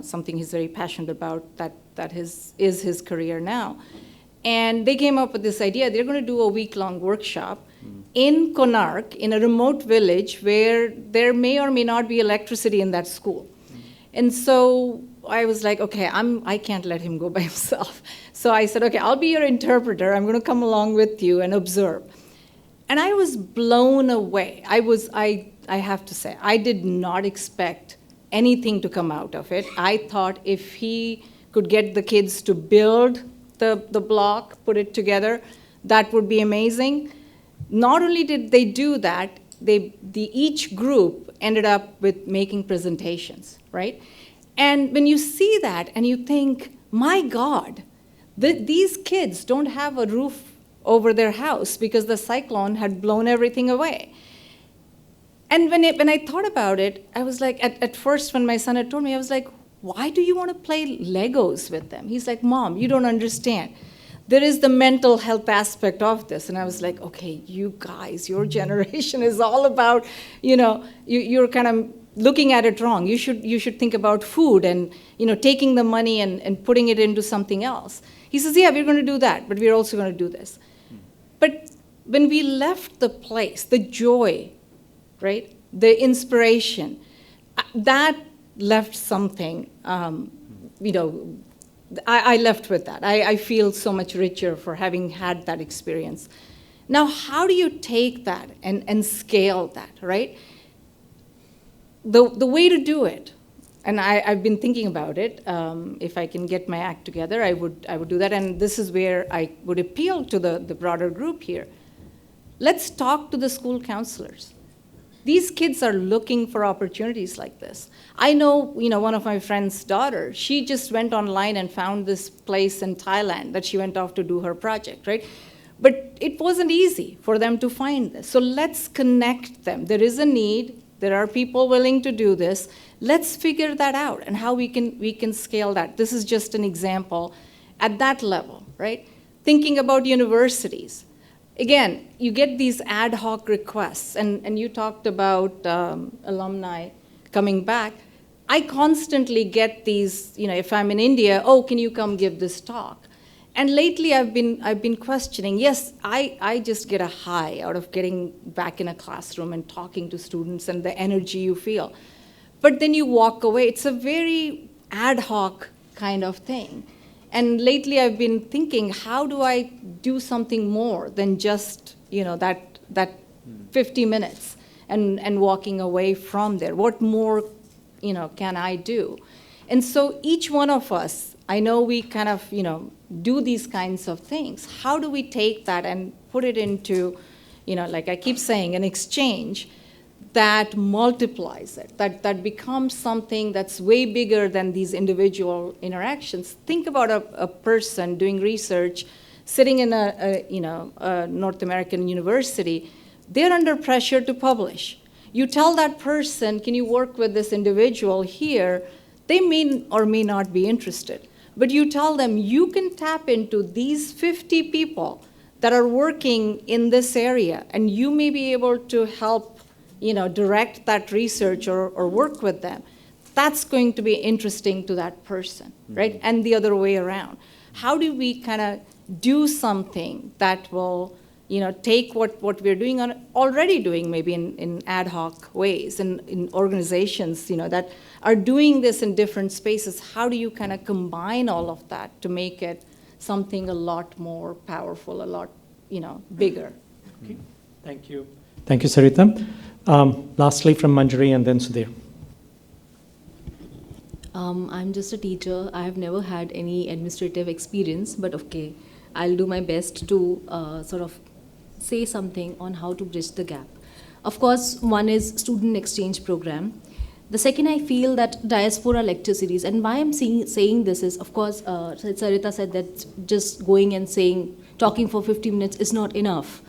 something he's very passionate about, that is his career now. And they came up with this idea. They're going to do a week-long workshop in Konark, in a remote village where there may or may not be electricity in that school. And so I was like, okay, I can't let him go by himself. So I said, okay, I'll be your interpreter. I'm going to come along with you and observe. And I was blown away. I have to say, I did not expect anything to come out of it. I thought if he could get the kids to build the block, put it together, that would be amazing. Not only did they do that, each group ended up with making presentations, right? And when you see that and you think, my God, these kids don't have a roof over their house because the cyclone had blown everything away. And when I thought about it, I was like, at first when my son had told me, I was like, why do you want to play Legos with them? He's like, Mom, you don't understand. There is the mental health aspect of this. And I was like, okay, you guys, your generation is all about, you're kind of looking at it wrong. You should think about food and, taking the money and putting it into something else. He says, yeah, we're going to do that, but we're also going to do this. But when we left the place, the joy, right, the inspiration, that left something, I left with that. I feel so much richer for having had that experience. Now, how do you take that and scale that, right? The way to do it, and I've been thinking about it, if I can get my act together, I would do that, and this is where I would appeal to the broader group here. Let's talk to the school counselors. These kids are looking for opportunities like this. I know, one of my friend's daughter, she just went online and found this place in Thailand that she went off to do her project, right? But it wasn't easy for them to find this. So let's connect them. There is a need. There are people willing to do this. Let's figure that out and how we can scale that. This is just an example at that level, right? Thinking about universities. Again, you get these ad hoc requests, and you talked about alumni coming back. I constantly get these, if I'm in India, oh, can you come give this talk? And lately I've been questioning, yes, I just get a high out of getting back in a classroom and talking to students and the energy you feel. But then you walk away. It's a very ad hoc kind of thing. And lately I've been thinking, how do I do something more than just, that 50 minutes and walking away from there? What more, can I do? And so each one of us, I know we kind of, do these kinds of things. How do we take that and put it into, like I keep saying, an exchange that multiplies it, that becomes something that's way bigger than these individual interactions? Think about a person doing research, sitting in a North American university. They're under pressure to publish. You tell that person, can you work with this individual here? They may or may not be interested. But you tell them, you can tap into these 50 people that are working in this area, and you may be able to help direct that research or work with them. That's going to be interesting to that person, right? And the other way around. How do we kind of do something that will take what we're doing already doing, maybe in ad hoc ways, and in organizations, that are doing this in different spaces. How do you kind of combine all of that to make it something a lot more powerful, a lot, bigger? Okay. Thank you. Thank you, Sarita. Lastly, from Manjari and then Sudhir. I'm just a teacher. I have never had any administrative experience, but okay, I'll do my best to sort of say something on how to bridge the gap. Of course, one is student exchange program. The second, I feel that diaspora lecture series, and why I'm saying this is, of course, Sarita said that just going and talking for 50 minutes is not enough.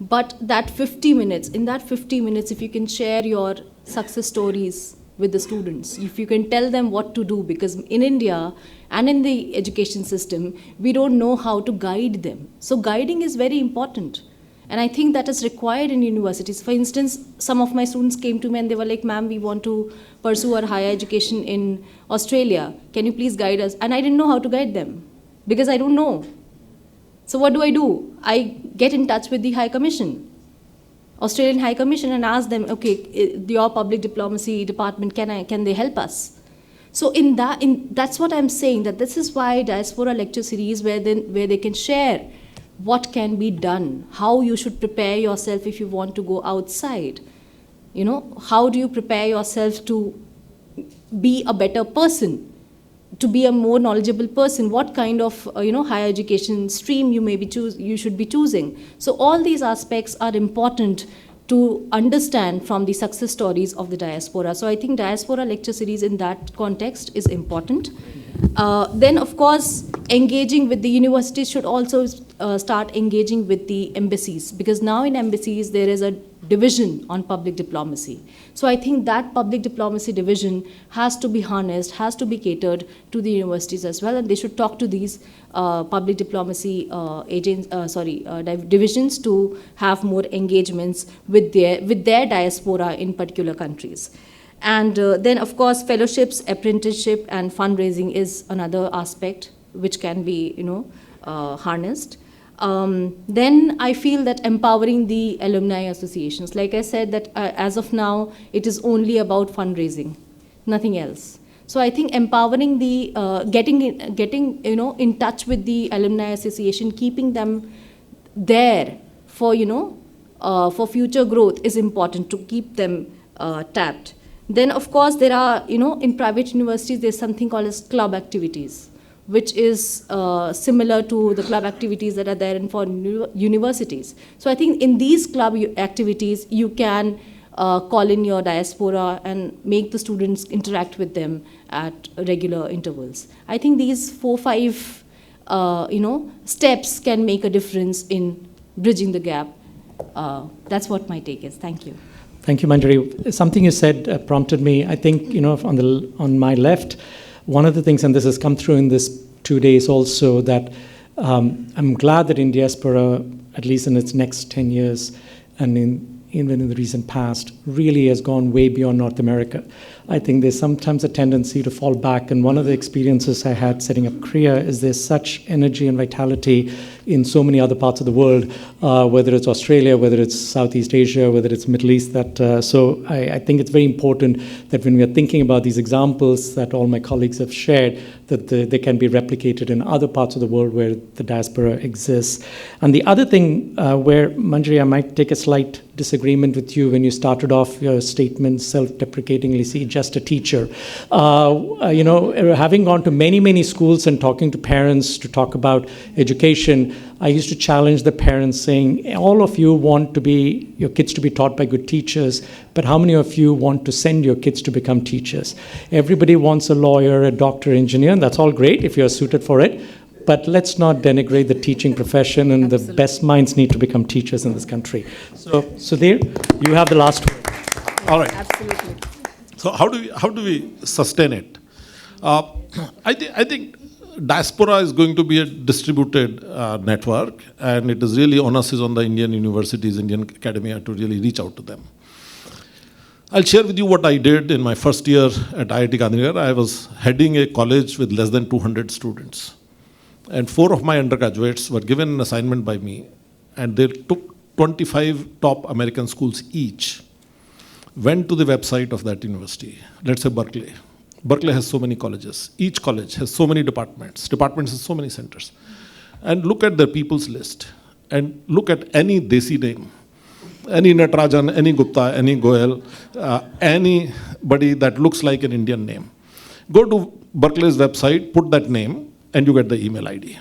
But that 50 minutes, in that 50 minutes, if you can share your success stories with the students, if you can tell them what to do, because in India and in the education system, we don't know how to guide them. So guiding is very important. And I think that is required in universities. For instance, some of my students came to me and they were like, ma'am, we want to pursue our higher education in Australia. Can you please guide us? And I didn't know how to guide them because I don't know. So what do? I get in touch with the High Commission, Australian High Commission, and ask them, okay, your public diplomacy department, can they help us? So that's what I'm saying, that this is why diaspora lecture series, where they can share what can be done, how you should prepare yourself if you want to go outside. How do you prepare yourself to be a better person, to be a more knowledgeable person, what kind of higher education stream you should be choosing. So all these aspects are important to understand from the success stories of the diaspora. So I think diaspora lecture series in that context is important. Then of course, engaging with the universities should also start engaging with the embassies, because now in embassies there is a division on public diplomacy. So I think that public diplomacy division has to be harnessed, has to be catered to the universities as well, and they should talk to these public diplomacy divisions to have more engagements with their diaspora in particular countries. And then of course fellowships, apprenticeship, and fundraising is another aspect which can be harnessed. Then I feel that empowering the alumni associations, like I said, that as of now, it is only about fundraising, nothing else. So I think empowering the, getting in touch with the alumni association, keeping them there for, for future growth is important, to keep them tapped. Then of course there are, in private universities, there's something called as club activities, which is similar to the club activities that are there in foreign universities. So I think in these club activities, you can call in your diaspora and make the students interact with them at regular intervals. I think these 4-5 steps can make a difference in bridging the gap. That's what my take is. Thank you. Thank you, Manjari. Something you said prompted me. I think, on my left, one of the things, and this has come through in this 2 days also, that I'm glad that Indiaspora, at least in its next 10 years, and even in the recent past, really has gone way beyond North America. I think there's sometimes a tendency to fall back, and one of the experiences I had setting up Korea is there's such energy and vitality in so many other parts of the world, whether it's Australia, whether it's Southeast Asia, whether it's Middle East. So I think it's very important that when we are thinking about these examples that all my colleagues have shared, that they can be replicated in other parts of the world where the diaspora exists. And the other thing where, Manjari, I might take a slight disagreement with you when you started off your statement self-deprecatingly, see, just a teacher. Having gone to many, many schools and talking to parents to talk about education, I used to challenge the parents saying, all of you want your kids to be taught by good teachers, but how many of you want to send your kids to become teachers? Everybody wants a lawyer, a doctor, engineer, and that's all great if you're suited for it. But let's not denigrate the teaching profession, and Absolutely. The best minds need to become teachers in this country. So Sudhir, you have the last word. All right. Absolutely. So how do we sustain it? I think diaspora is going to be a distributed network, and it is really onus is on the Indian universities, Indian academia to really reach out to them. I'll share with you what I did in my first year at IIT Gandhinagar. I was heading a college with less than 200 students. And 4 of my undergraduates were given an assignment by me and they took 25 top American schools each, went to the website of that university, let's say Berkeley. Berkeley has so many colleges. Each college has so many departments. Departments have so many centers. And look at the people's list. And look at any Desi name. Any Natarajan, any Gupta, any Goyal, anybody that looks like an Indian name. Go to Berkeley's website, put that name, and you get the email ID.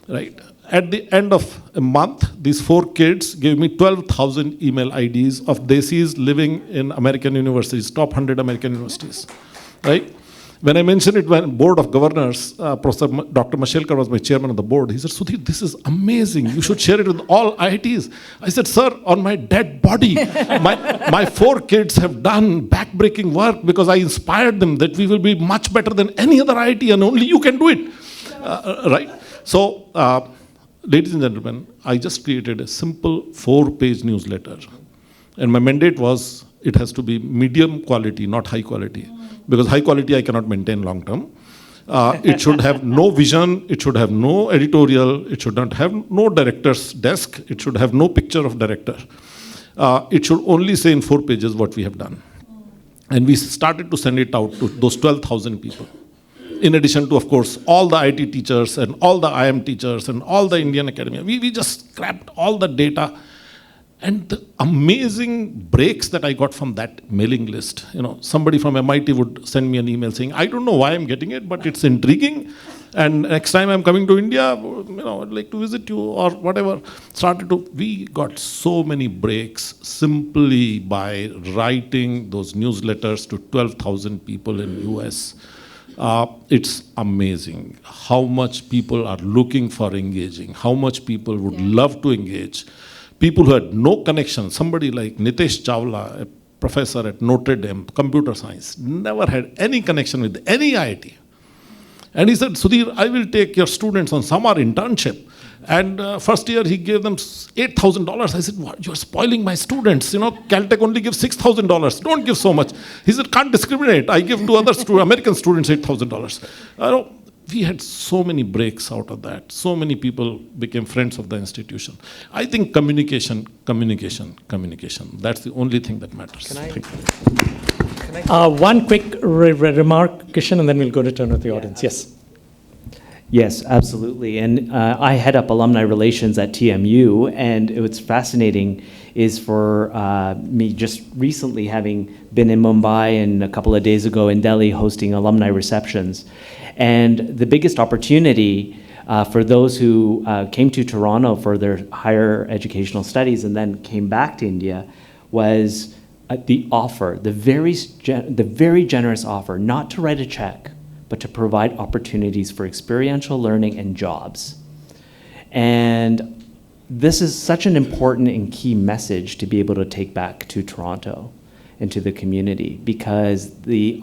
Right? At the end of a month, these 4 kids gave me 12,000 email IDs of Desis living in American universities, top 100 American universities. Right? When I mentioned it when Board of Governors, Professor Dr. Mashelkar was my chairman of the board, he said, Sudhir, this is amazing. You should share it with all IITs. I said, sir, on my dead body, my 4 kids have done backbreaking work because I inspired them that we will be much better than any other IIT and only you can do it. Right? So, ladies and gentlemen, I just created a simple 4-page newsletter. And my mandate was, it has to be medium quality, not high quality. Because high quality I cannot maintain long term. It should have no vision, it should have no editorial, it should not have no director's desk, it should have no picture of director. It should only say in 4 pages what we have done. And we started to send it out to those 12,000 people. In addition to, of course, all the IT teachers and all the IM teachers and all the Indian academia. We just scrapped all the data. And the amazing breaks that I got from that mailing list, somebody from MIT would send me an email saying, I don't know why I'm getting it, but it's intriguing. And next time I'm coming to India, I'd like to visit you or whatever. We got so many breaks simply by writing those newsletters to 12,000 people in US. It's amazing how much people are looking for engaging, how much people would love to engage. People who had no connection, somebody like Nitesh Chawla, a professor at Notre Dame, computer science, never had any connection with any IIT. And he said, Sudhir, I will take your students on summer internship. And first year he gave them $8,000. I said, what? You're spoiling my students. Caltech only gives $6,000. Don't give so much. He said, can't discriminate. I give to other American students $8,000. We had so many breaks out of that. So many people became friends of the institution. I think communication. That's the only thing that matters. One quick remark, Kishan, and then we'll go to turn with the audience. Yes. Yes, absolutely. And I head up alumni relations at TMU, and what's fascinating is for me just recently having been in Mumbai and a couple of days ago in Delhi hosting alumni receptions. And the biggest opportunity for those who came to Toronto for their higher educational studies and then came back to India was the offer, the very generous offer, not to write a check, but to provide opportunities for experiential learning and jobs. And this is such an important and key message to be able to take back to Toronto and to the community, because the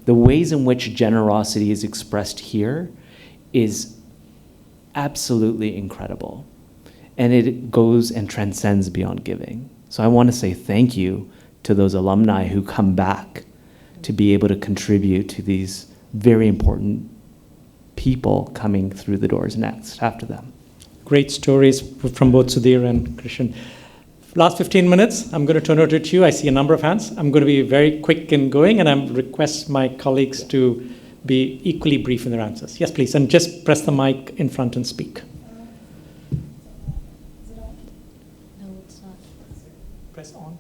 ways in which generosity is expressed here is absolutely incredible. And it goes and transcends beyond giving. So I want to say thank you to those alumni who come back to be able to contribute to these very important people coming through the doors next after them. Great stories from both Sudhir and Krishan. Last 15 minutes, I'm going to turn it to you. I see a number of hands. I'm going to be very quick in going, and I request my colleagues to be equally brief in their answers. Yes, please, and just press the mic in front and speak. No, it's not. Press on.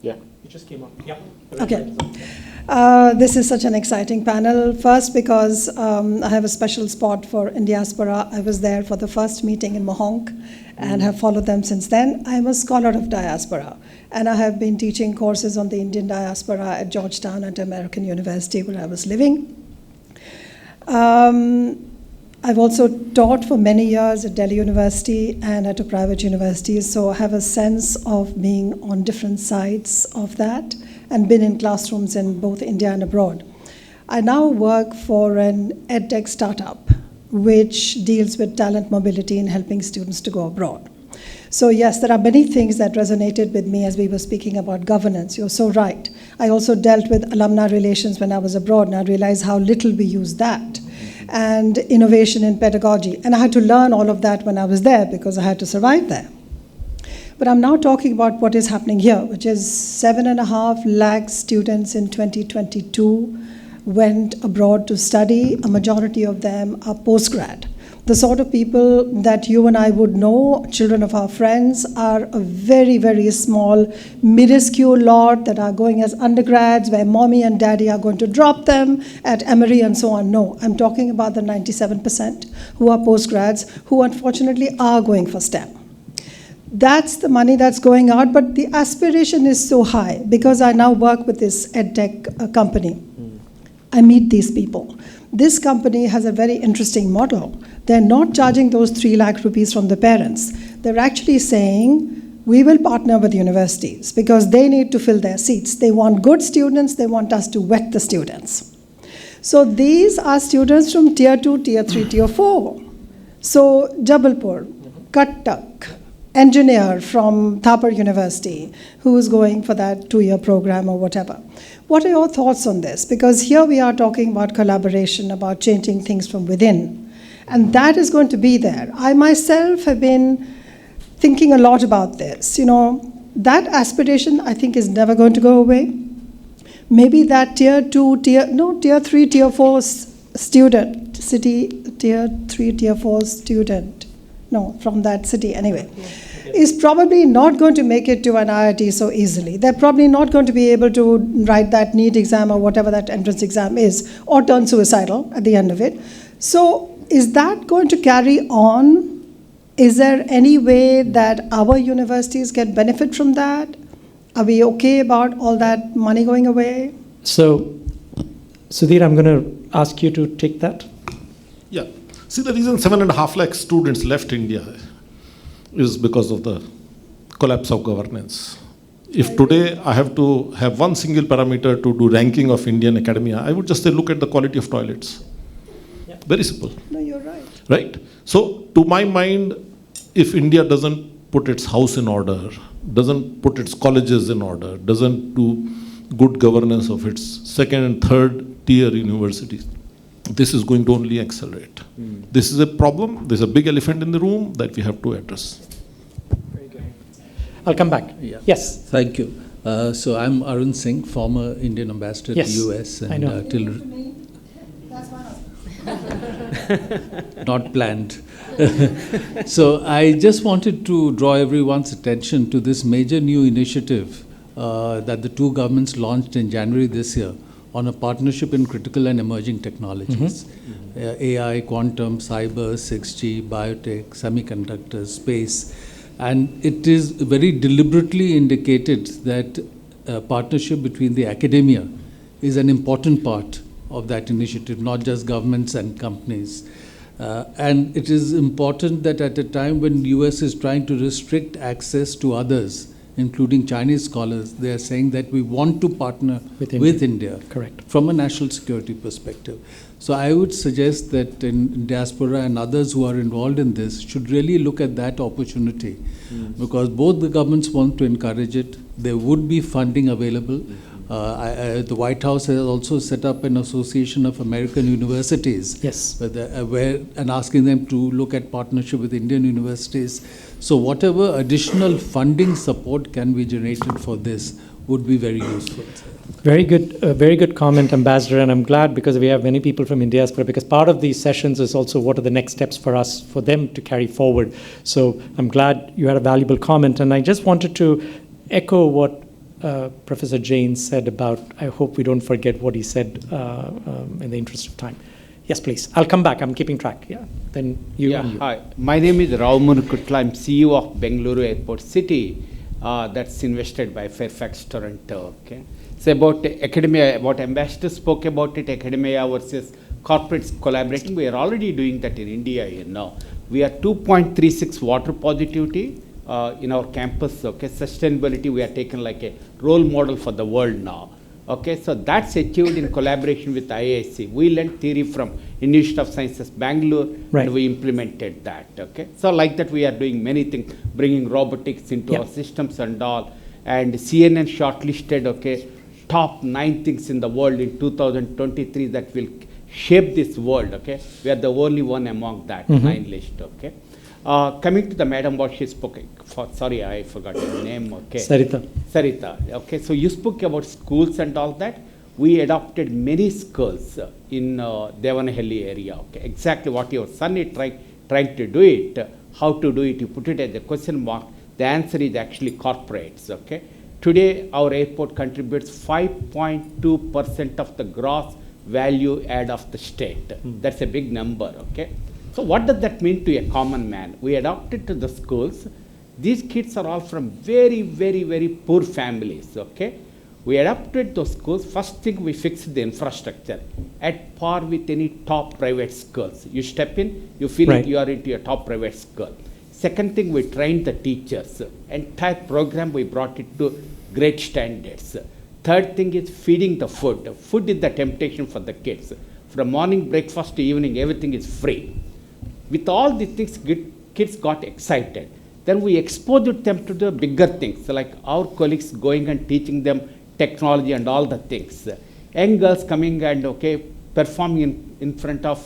Yeah, it just came up. Yeah. Okay. This is such an exciting panel. First, because I have a special spot for Indiaspora. I was there for the first meeting in Mohonk and have followed them since then. I'm a scholar of diaspora, and I have been teaching courses on the Indian diaspora at Georgetown and American University where I was living. I've also taught for many years at Delhi University and at a private university, so I have a sense of being on different sides of that and been in classrooms in both India and abroad. I now work for an edtech startup which deals with talent mobility and helping students to go abroad. So yes, there are many things that resonated with me as we were speaking about governance. You're so right. I also dealt with alumni relations when I was abroad, and I realized how little we use that. and innovation in pedagogy. And I had to learn all of that when I was there because I had to survive there. But I'm now talking about what is happening here, which is 7.5 lakh students in 2022 went abroad to study. A majority of them are postgrad. The sort of people that you and I would know, children of our friends, are a very, very small, minuscule lot that are going as undergrads, where mommy and daddy are going to drop them at Emory and so on. No, I'm talking about the 97% who are postgrads, who unfortunately are going for STEM. That's the money that's going out, but the aspiration is so high because I now work with this edtech company. I meet these people. This company has a very interesting model. They're not charging those 3 lakh rupees from the parents. They're actually saying, we will partner with universities because they need to fill their seats. They want good students. They want us to vet the students. So these are students from Tier 2, Tier 3, Tier 4. So Jabalpur, Kattak, engineer from Thapar University who is going for that 2-year program or whatever. What are your thoughts on this? Because here we are talking about collaboration, about changing things from within. And that is going to be there. I myself have been thinking a lot about this. You know, that aspiration, I think, is never going to go away. Maybe that Tier 3, Tier 4 student, city, Tier 3, Tier 4 student, from that city anyway, is probably not going to make it to an IIT so easily. They're probably not going to be able to write that NEET exam or whatever that entrance exam is, or turn suicidal at the end of it. So is that going to carry on? Is there any way that our universities get benefit from that? Are we okay about all that money going away? So, Sudhir, I'm going to ask you to take that. Yeah. See, the reason 7.5 lakh students left India is because of the collapse of governance. If today I have to have one single parameter to do ranking of Indian academia, I would just say look at the quality of toilets. Yeah. Very simple. No, you're right. Right? So, to my mind, if India doesn't put its house in order, doesn't put its colleges in order, doesn't do good governance of its second and third tier universities, this is going to only accelerate. This is a problem. There's a big elephant in the room that we have to address. Very good. I'll come back. Yeah. Yes. Thank you. So I'm Arun Singh, former Indian ambassador to the US. And, I know. Not planned. So I just wanted to draw everyone's attention to this major new initiative that the two governments launched in January this year on a partnership in critical and emerging technologies. AI, quantum, cyber, 6G, biotech, semiconductors, space. And it is very deliberately indicated that partnership between the academia is an important part of that initiative, not just governments and companies. And it is important that at a time when the US is trying to restrict access to others, including Chinese scholars, they are saying that we want to partner with India. Correct. From a national security perspective. So I would suggest that in Diaspora and others who are involved in this should really look at that opportunity because both the governments want to encourage it. There would be funding available. The White House has also set up an association of American universities. Yes. And asking them to look at partnership with Indian universities. So whatever additional funding support can be generated for this would be very useful. Very good comment, Ambassador, and I'm glad because we have many people from Indiaspora because part of these sessions is also what are the next steps for us, for them to carry forward. So I'm glad you had a valuable comment, and I just wanted to echo what Professor Jain said about, I hope we don't forget what he said in the interest of time. Yes, please. I'll come back. I'm keeping track. Yeah. Then you. Yeah, hi. My name is Rao Munukutla. I'm CEO of Bengaluru Airport City. That's invested by Fairfax Toronto. Okay. So about academia, what Ambassador spoke about it, academia versus corporates collaborating. We are already doing that in India. You know, we are 2.36 water positivity in our campus. Okay, sustainability. We are taken like a role model for the world now. Okay, so that's achieved in collaboration with IISc. We learned theory from Institute of Sciences, Bangalore, and we implemented that. Okay, so like that we are doing many things, bringing robotics into our systems and all. And CNN shortlisted, okay, top 9 things in the world in 2023 that will shape this world, okay? We are the only one among that 9 list, okay? Coming to the madam, what she spoke, sorry, I forgot her name, okay? Sarita, okay? So you spoke about schools and all that. We adopted many schools in Devanahalli area, okay? Exactly what your son is trying to do it, how to do it, you put it as a question mark. The answer is actually corporates, okay? Today, our airport contributes 5.2% of the gross value add of the state. That's a big number, okay? So what does that mean to a common man? We adopted to the schools. These kids are all from very, very, very poor families, okay? We adopted those schools. First thing, we fixed the infrastructure at par with any top private schools. You step in, you feel like you are into a top private school. Second thing, we trained the teachers. Entire program, we brought it to great standards. Third thing is feeding the food. Food is the temptation for the kids. From morning breakfast to evening, everything is free. With all these things, kids got excited. Then we exposed them to the bigger things, like our colleagues going and teaching them technology and all the things. Young girls coming and, okay, performing in front of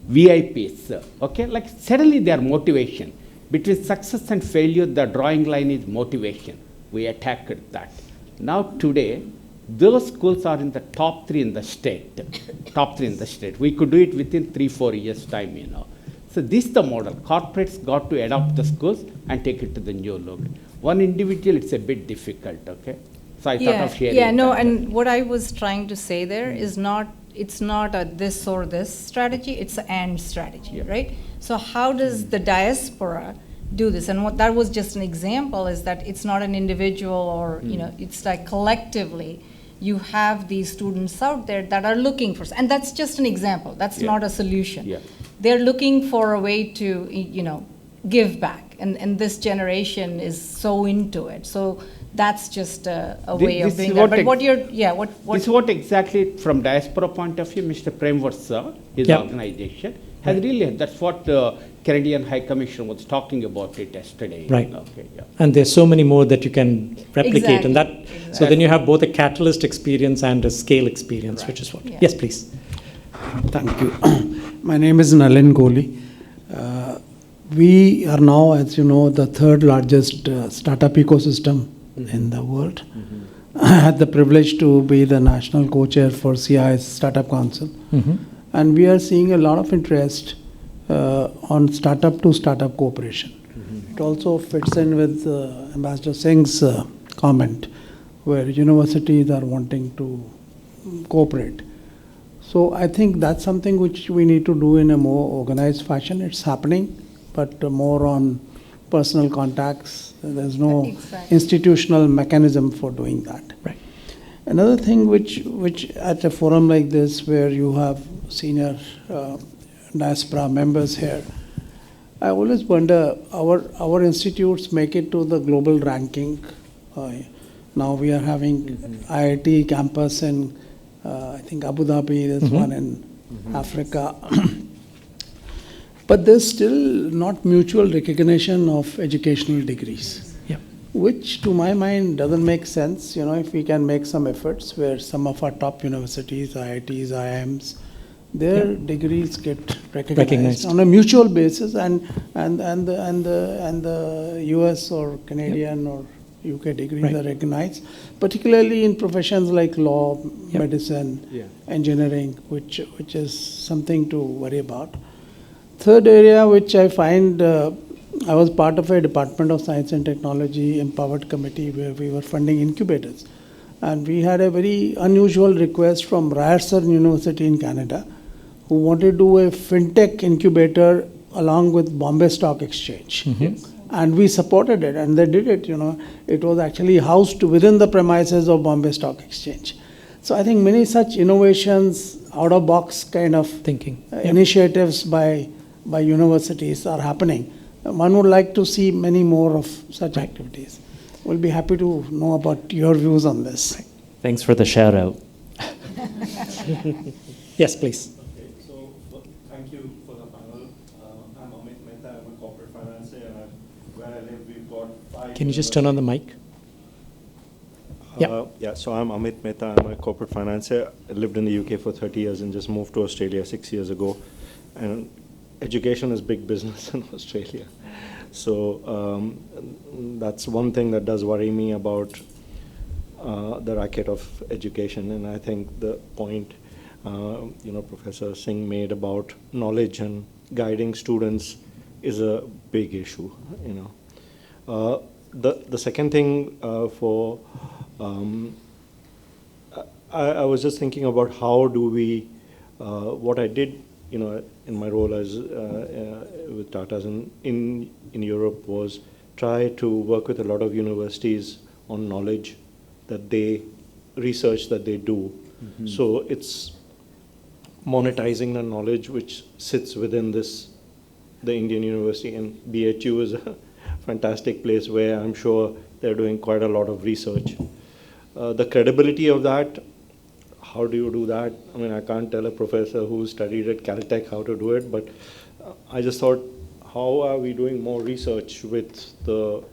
VIPs, okay, like suddenly their motivation. Between success and failure, the drawing line is motivation. We attacked that. Now today, those schools are in the top 3 in the state. Top 3 in the state. We could do it within 3-4 years' time, you know. So this is the model. Corporates got to adopt the schools and take it to the new level. One individual, it's a bit difficult, okay? So I thought of sharing. Yeah, no, and what I was trying to say there is it's not a this or this strategy, it's an and strategy, right? So how does the diaspora do this? And what that was just an example is that it's not an individual or, you know, it's like collectively you have these students out there that are looking for, and that's just an example, that's not a solution. They're looking for a way to, you know, give back, and this generation is so into it. So that's just a way of doing that. But what you're, This is what exactly, from diaspora point of view, Mr. Premvarsa, his organization, has really, that's what the Canadian High Commissioner was talking about it yesterday. Right. Okay, and there's so many more that you can replicate. And that, so then you have both a catalyst experience and a scale experience, which is what. Yes, please. Thank you. My name is Nalin Kohli. We are now, as you know, the 3rd largest startup ecosystem in the world. I had the privilege to be the national co-chair for CI's Startup Council. And we are seeing a lot of interest on startup to startup cooperation. It also fits in with Ambassador Singh's comment, where universities are wanting to cooperate. So I think that's something which we need to do in a more organized fashion. It's happening, but more on personal contacts. There's no institutional mechanism for doing that. Right. Another thing which at a forum like this, where you have senior diaspora members here, I always wonder, our institutes make it to the global ranking. Now we are having IIT campus in I think Abu Dhabi, there's one in Africa. But there's still not mutual recognition of educational degrees, which to my mind doesn't make sense. If we can make some efforts where some of our top universities, IITs, IIMs, their degrees get recognized on a mutual basis, and the US or Canadian or UK degrees are recognized, particularly in professions like law, medicine, engineering, which is something to worry about. Third area which I find, I was part of a Department of Science and Technology Empowered Committee where we were funding incubators. And we had a very unusual request from Ryerson University in Canada, who wanted to do a fintech incubator along with Bombay Stock Exchange. And we supported it, and they did it. It was actually housed within the premises of Bombay Stock Exchange. So I think many such innovations, out-of-box kind of thinking, initiatives by universities are happening. One would like to see many more of such activities. We'll be happy to know about your views on this. Thanks for the shout out. Yes, please. Okay, so thank you for the panel. I'm Amit Mehta, I'm a corporate financier, and where I live, we've got 5. Can you just turn on the mic? Yeah, so I'm Amit Mehta. I'm a corporate financier. I lived in the UK for 30 years and just moved to Australia 6 years ago. And education is big business in Australia. So that's one thing that does worry me about the racket of education. And I think the point, Professor Singh made about knowledge and guiding students is a big issue, The second thing I was just thinking about how do we, what I did, in my role as with Tata's in Europe was try to work with a lot of universities on knowledge that they, research that they do. Mm-hmm. So it's monetizing the knowledge which sits within the Indian University, and BHU is a fantastic place where I'm sure they're doing quite a lot of research. The credibility of that, how do you do that? I mean, I can't tell a professor who studied at Caltech how to do it, but I just thought, how are we doing more research with the,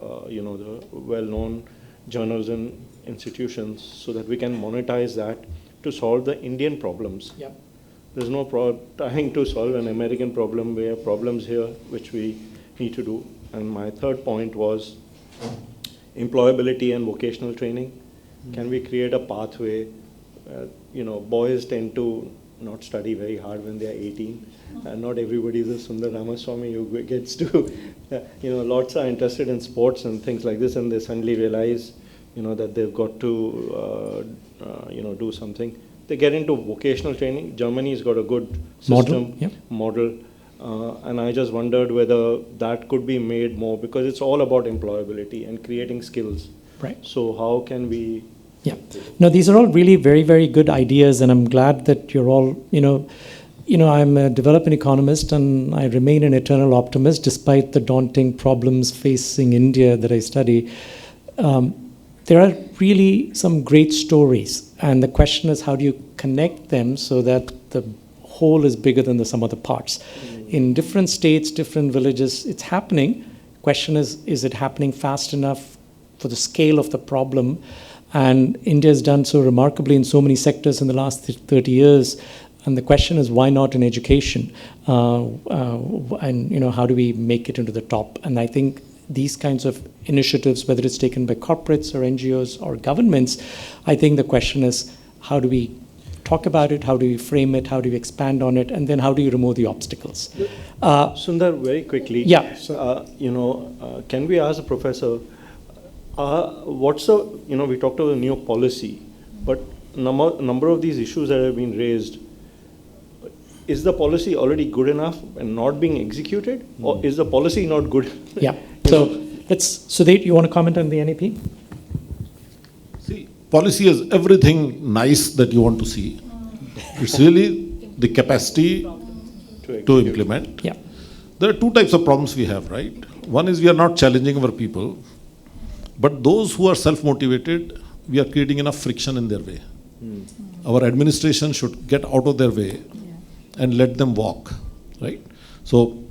the well-known journals and institutions so that we can monetize that to solve the Indian problems? Yep. There's no trying to solve an American problem. We have problems here which we need to do. And my third point was employability and vocational training. Mm-hmm. Can we create a pathway? Boys tend to not study very hard when they're 18. And not everybody is a Sundar Ramaswamy who gets to, lots are interested in sports and things like this, and they suddenly realize, that they've got to, do something. They get into vocational training. Germany's got a good system, model. And I just wondered whether that could be made more, because it's all about employability and creating skills. Right. So how can we... Yeah. No, these are all really very, very good ideas, and I'm glad that you're all, I'm a development economist and I remain an eternal optimist despite the daunting problems facing India that I study. There are really some great stories, and the question is, how do you connect them so that the whole is bigger than the sum of the parts? In different states, different villages, it's happening. Question is it happening fast enough for the scale of the problem? And India has done so remarkably in so many sectors in the last 30 years. And the question is, why not in education? And how do we make it into the top? And I think these kinds of initiatives, whether it's taken by corporates or NGOs or governments, I think the question is, how do we talk about it? How do we frame it? How do we expand on it? And then how do you remove the obstacles? Sundar, very quickly. Yeah. Can we ask the professor, what's the, we talked about the new policy, but number of these issues that have been raised, is the policy already good enough and not being executed? Or is the policy not good? Yeah. So Sudhir, you want to comment on the NEP? See, policy is everything nice that you want to see. It's really the capacity to implement. Yeah. There are two types of problems we have, right? One is we are not challenging our people, but those who are self-motivated, we are creating enough friction in their way. Our administration should get out of their way and let them walk, right? So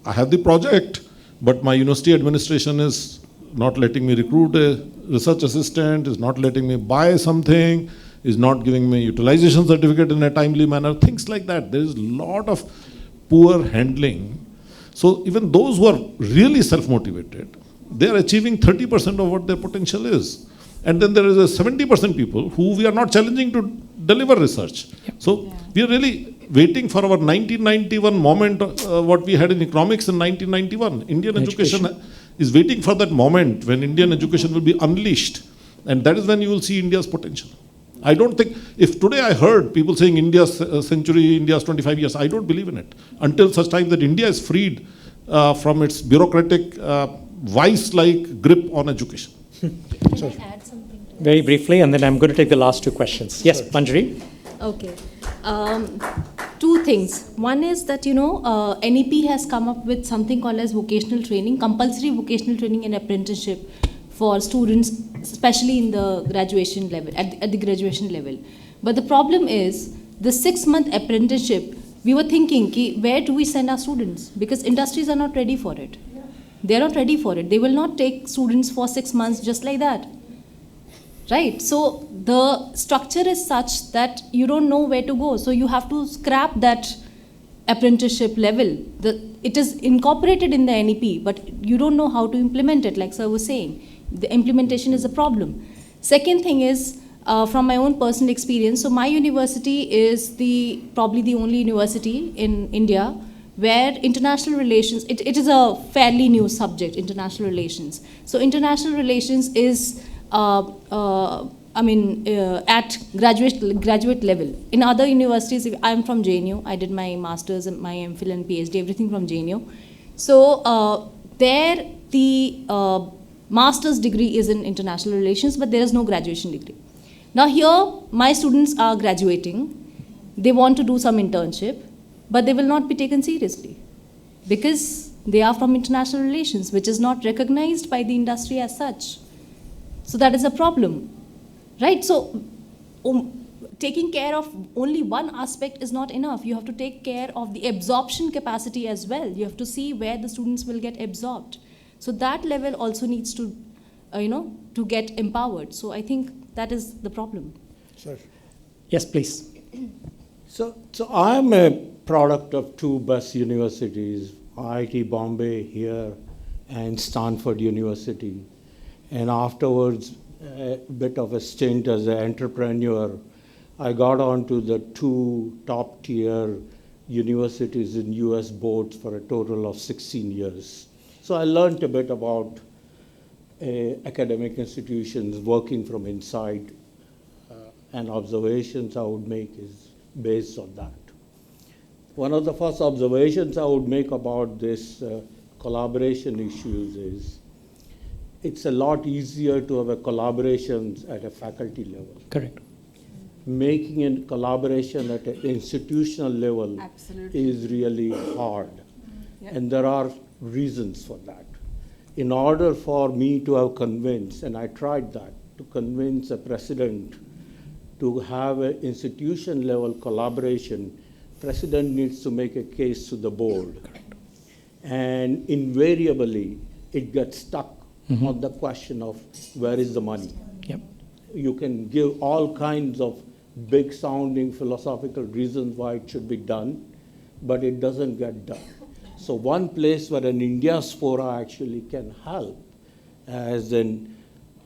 I have the project, but my university administration is not letting me recruit a research assistant, is not letting me buy something, is not giving me utilization certificate in a timely manner, things like that. There is a lot of poor handling. So even those who are really self-motivated, they are achieving 30% of what their potential is. And then there is a 70% people who we are not challenging to deliver research. So we are really waiting for our 1991 moment, what we had in economics in 1991. Indian education is waiting for that moment when Indian education will be unleashed. And that is when you will see India's potential. I don't think, if today I heard people saying India's century, India's 25 years, I don't believe in it. Until such time that India is freed from its bureaucratic, vice-like grip on education. Can I add something? Very briefly, and then I'm going to take the last two questions. Yes, Manjari? Okay. Two things. One is that, NEP has come up with something called as vocational training, compulsory vocational training and apprenticeship for students, especially in the graduation level, at the graduation level. But the problem is, the 6-month apprenticeship, we were thinking, where do we send our students? Because industries are not ready for it. They are not ready for it. They will not take students for 6 months just like that. right? So the structure is such that you don't know where to go. So you have to scrap that apprenticeship level. It is incorporated in the NEP, but you don't know how to implement it, like sir was saying. The implementation is a problem. Second thing is, from my own personal experience, so my university is probably the only university in India where international relations, it is a fairly new subject, international relations. So international relations is, at graduate level. In other universities, I'm from JNU, I did my master's and my MPhil and PhD, everything from JNU. So there the master's degree is in international relations, but there is no graduation degree. Now here, my students are graduating, they want to do some internship, but they will not be taken seriously because they are from international relations, which is not recognized by the industry as such. So that is a problem, right? So taking care of only one aspect is not enough. You have to take care of the absorption capacity as well. You have to see where the students will get absorbed. So that level also needs to, to get empowered. So I think that is the problem. Sir. Yes, please. So I'm a product of two best universities, IIT Bombay here and Stanford University. And afterwards, a bit of a stint as an entrepreneur. I got onto the two top-tier universities in US boards for a total of 16 years. So I learned a bit about academic institutions working from inside, and observations I would make is based on that. One of the first observations I would make about this collaboration issues is it's a lot easier to have a collaboration at a faculty level. Correct. Making a collaboration at an institutional level is really hard. Yep. And there are reasons for that. In order for me to have convinced, and I tried that, to convince a president to have an institution level collaboration, president needs to make a case to the board. And invariably, it gets stuck on the question of where is the money. Yep. You can give all kinds of big sounding philosophical reasons why it should be done, but it doesn't get done. So one place where an Indiaspora actually can help as a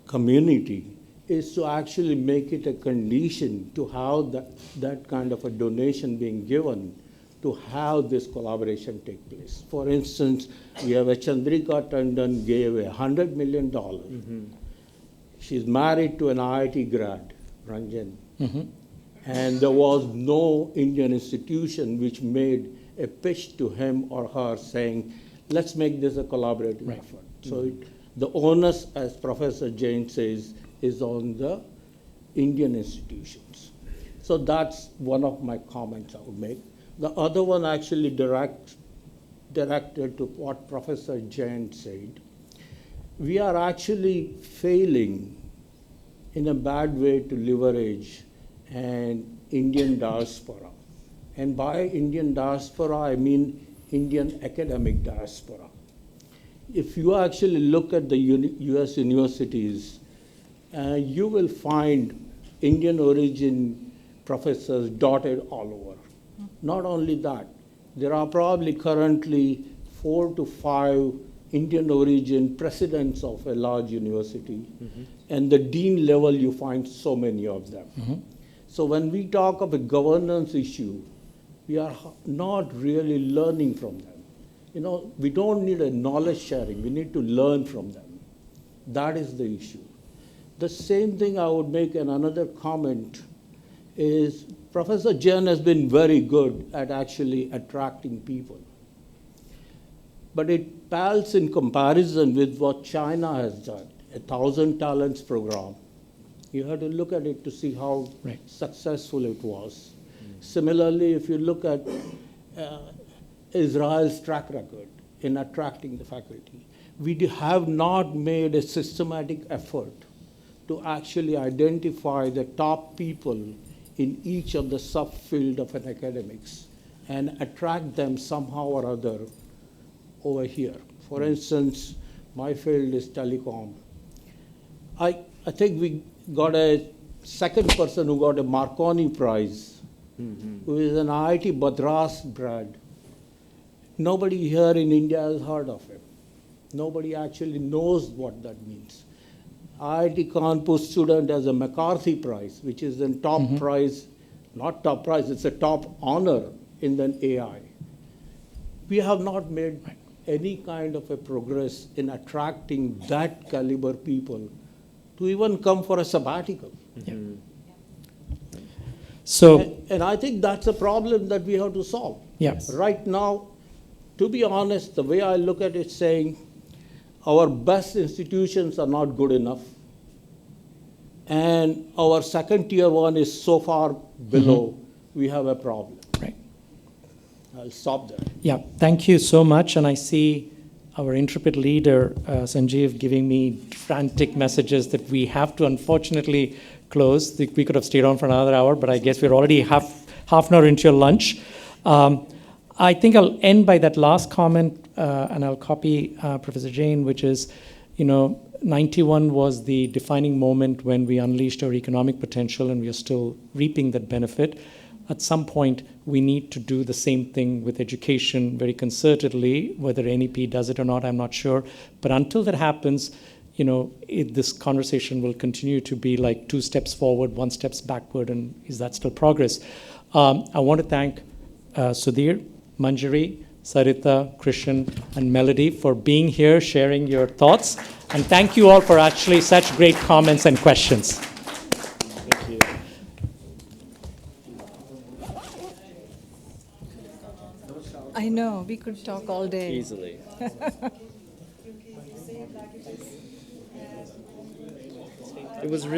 community is to actually make it a condition to have that kind of a donation being given to have this collaboration take place. For instance, we have a Chandrika Tandon gave $100 million. She's married to an IIT grad, Ranjan. And there was no Indian institution which made a pitch to him or her saying, let's make this a collaborative effort. So the onus, as Professor Jain says, is on the Indian institutions. So that's one of my comments I would make. The other one actually directed to what Professor Jain said. We are actually failing in a bad way to leverage an Indian diaspora. And by Indian diaspora, I mean Indian academic diaspora. If you actually look at the US universities, you will find Indian origin professors dotted all over. Not only that, there are probably currently 4 to 5 Indian origin presidents of a large university. And the dean level, you find so many of them. So when we talk of a governance issue, we are not really learning from them. We don't need a knowledge sharing. We need to learn from them. That is the issue. The same thing I would make in another comment is Professor Jain has been very good at actually attracting people. But it pales in comparison with what China has done, 1,000 talents program. You have to look at it to see how successful it was. Similarly, if you look at Israel's track record in attracting the faculty, we have not made a systematic effort to actually identify the top people in each of the subfield of an academics and attract them somehow or other over here. For instance, my field is telecom. I think we got a second person who got a Marconi Prize, who is an IIT Madras grad. Nobody here in India has heard of him. Nobody actually knows what that means. IIT Kanpur student has a McCarthy Prize, which is the top prize, not top prize, it's a top honor in the AI. We have not made any kind of a progress in attracting that caliber people to even come for a sabbatical. So, And I think that's a problem that we have to solve. yes. Right now, to be honest, the way I look at it, saying our best institutions are not good enough, and our second tier one is so far below, we have a problem. Right. I'll stop there. Yeah, thank you so much. And I see our intrepid leader, Sanjeev, giving me frantic messages that we have to unfortunately close. We could have stayed on for another hour, but I guess we're already half an hour into your lunch. I think I'll end by that last comment, and I'll copy Professor Jain, which is, 91 was the defining moment when we unleashed our economic potential, and we are still reaping that benefit. At some point, we need to do the same thing with education very concertedly. Whether NEP does it or not, I'm not sure. But until that happens, this conversation will continue to be like 2 steps forward, 1 step backward, and is that still progress? I want to thank Sudhir, Manjari, Sarita, Krishan, and Melody for being here, sharing your thoughts. And thank you all for actually such great comments and questions. Thank you. I know, we could talk all day. Easily. It was really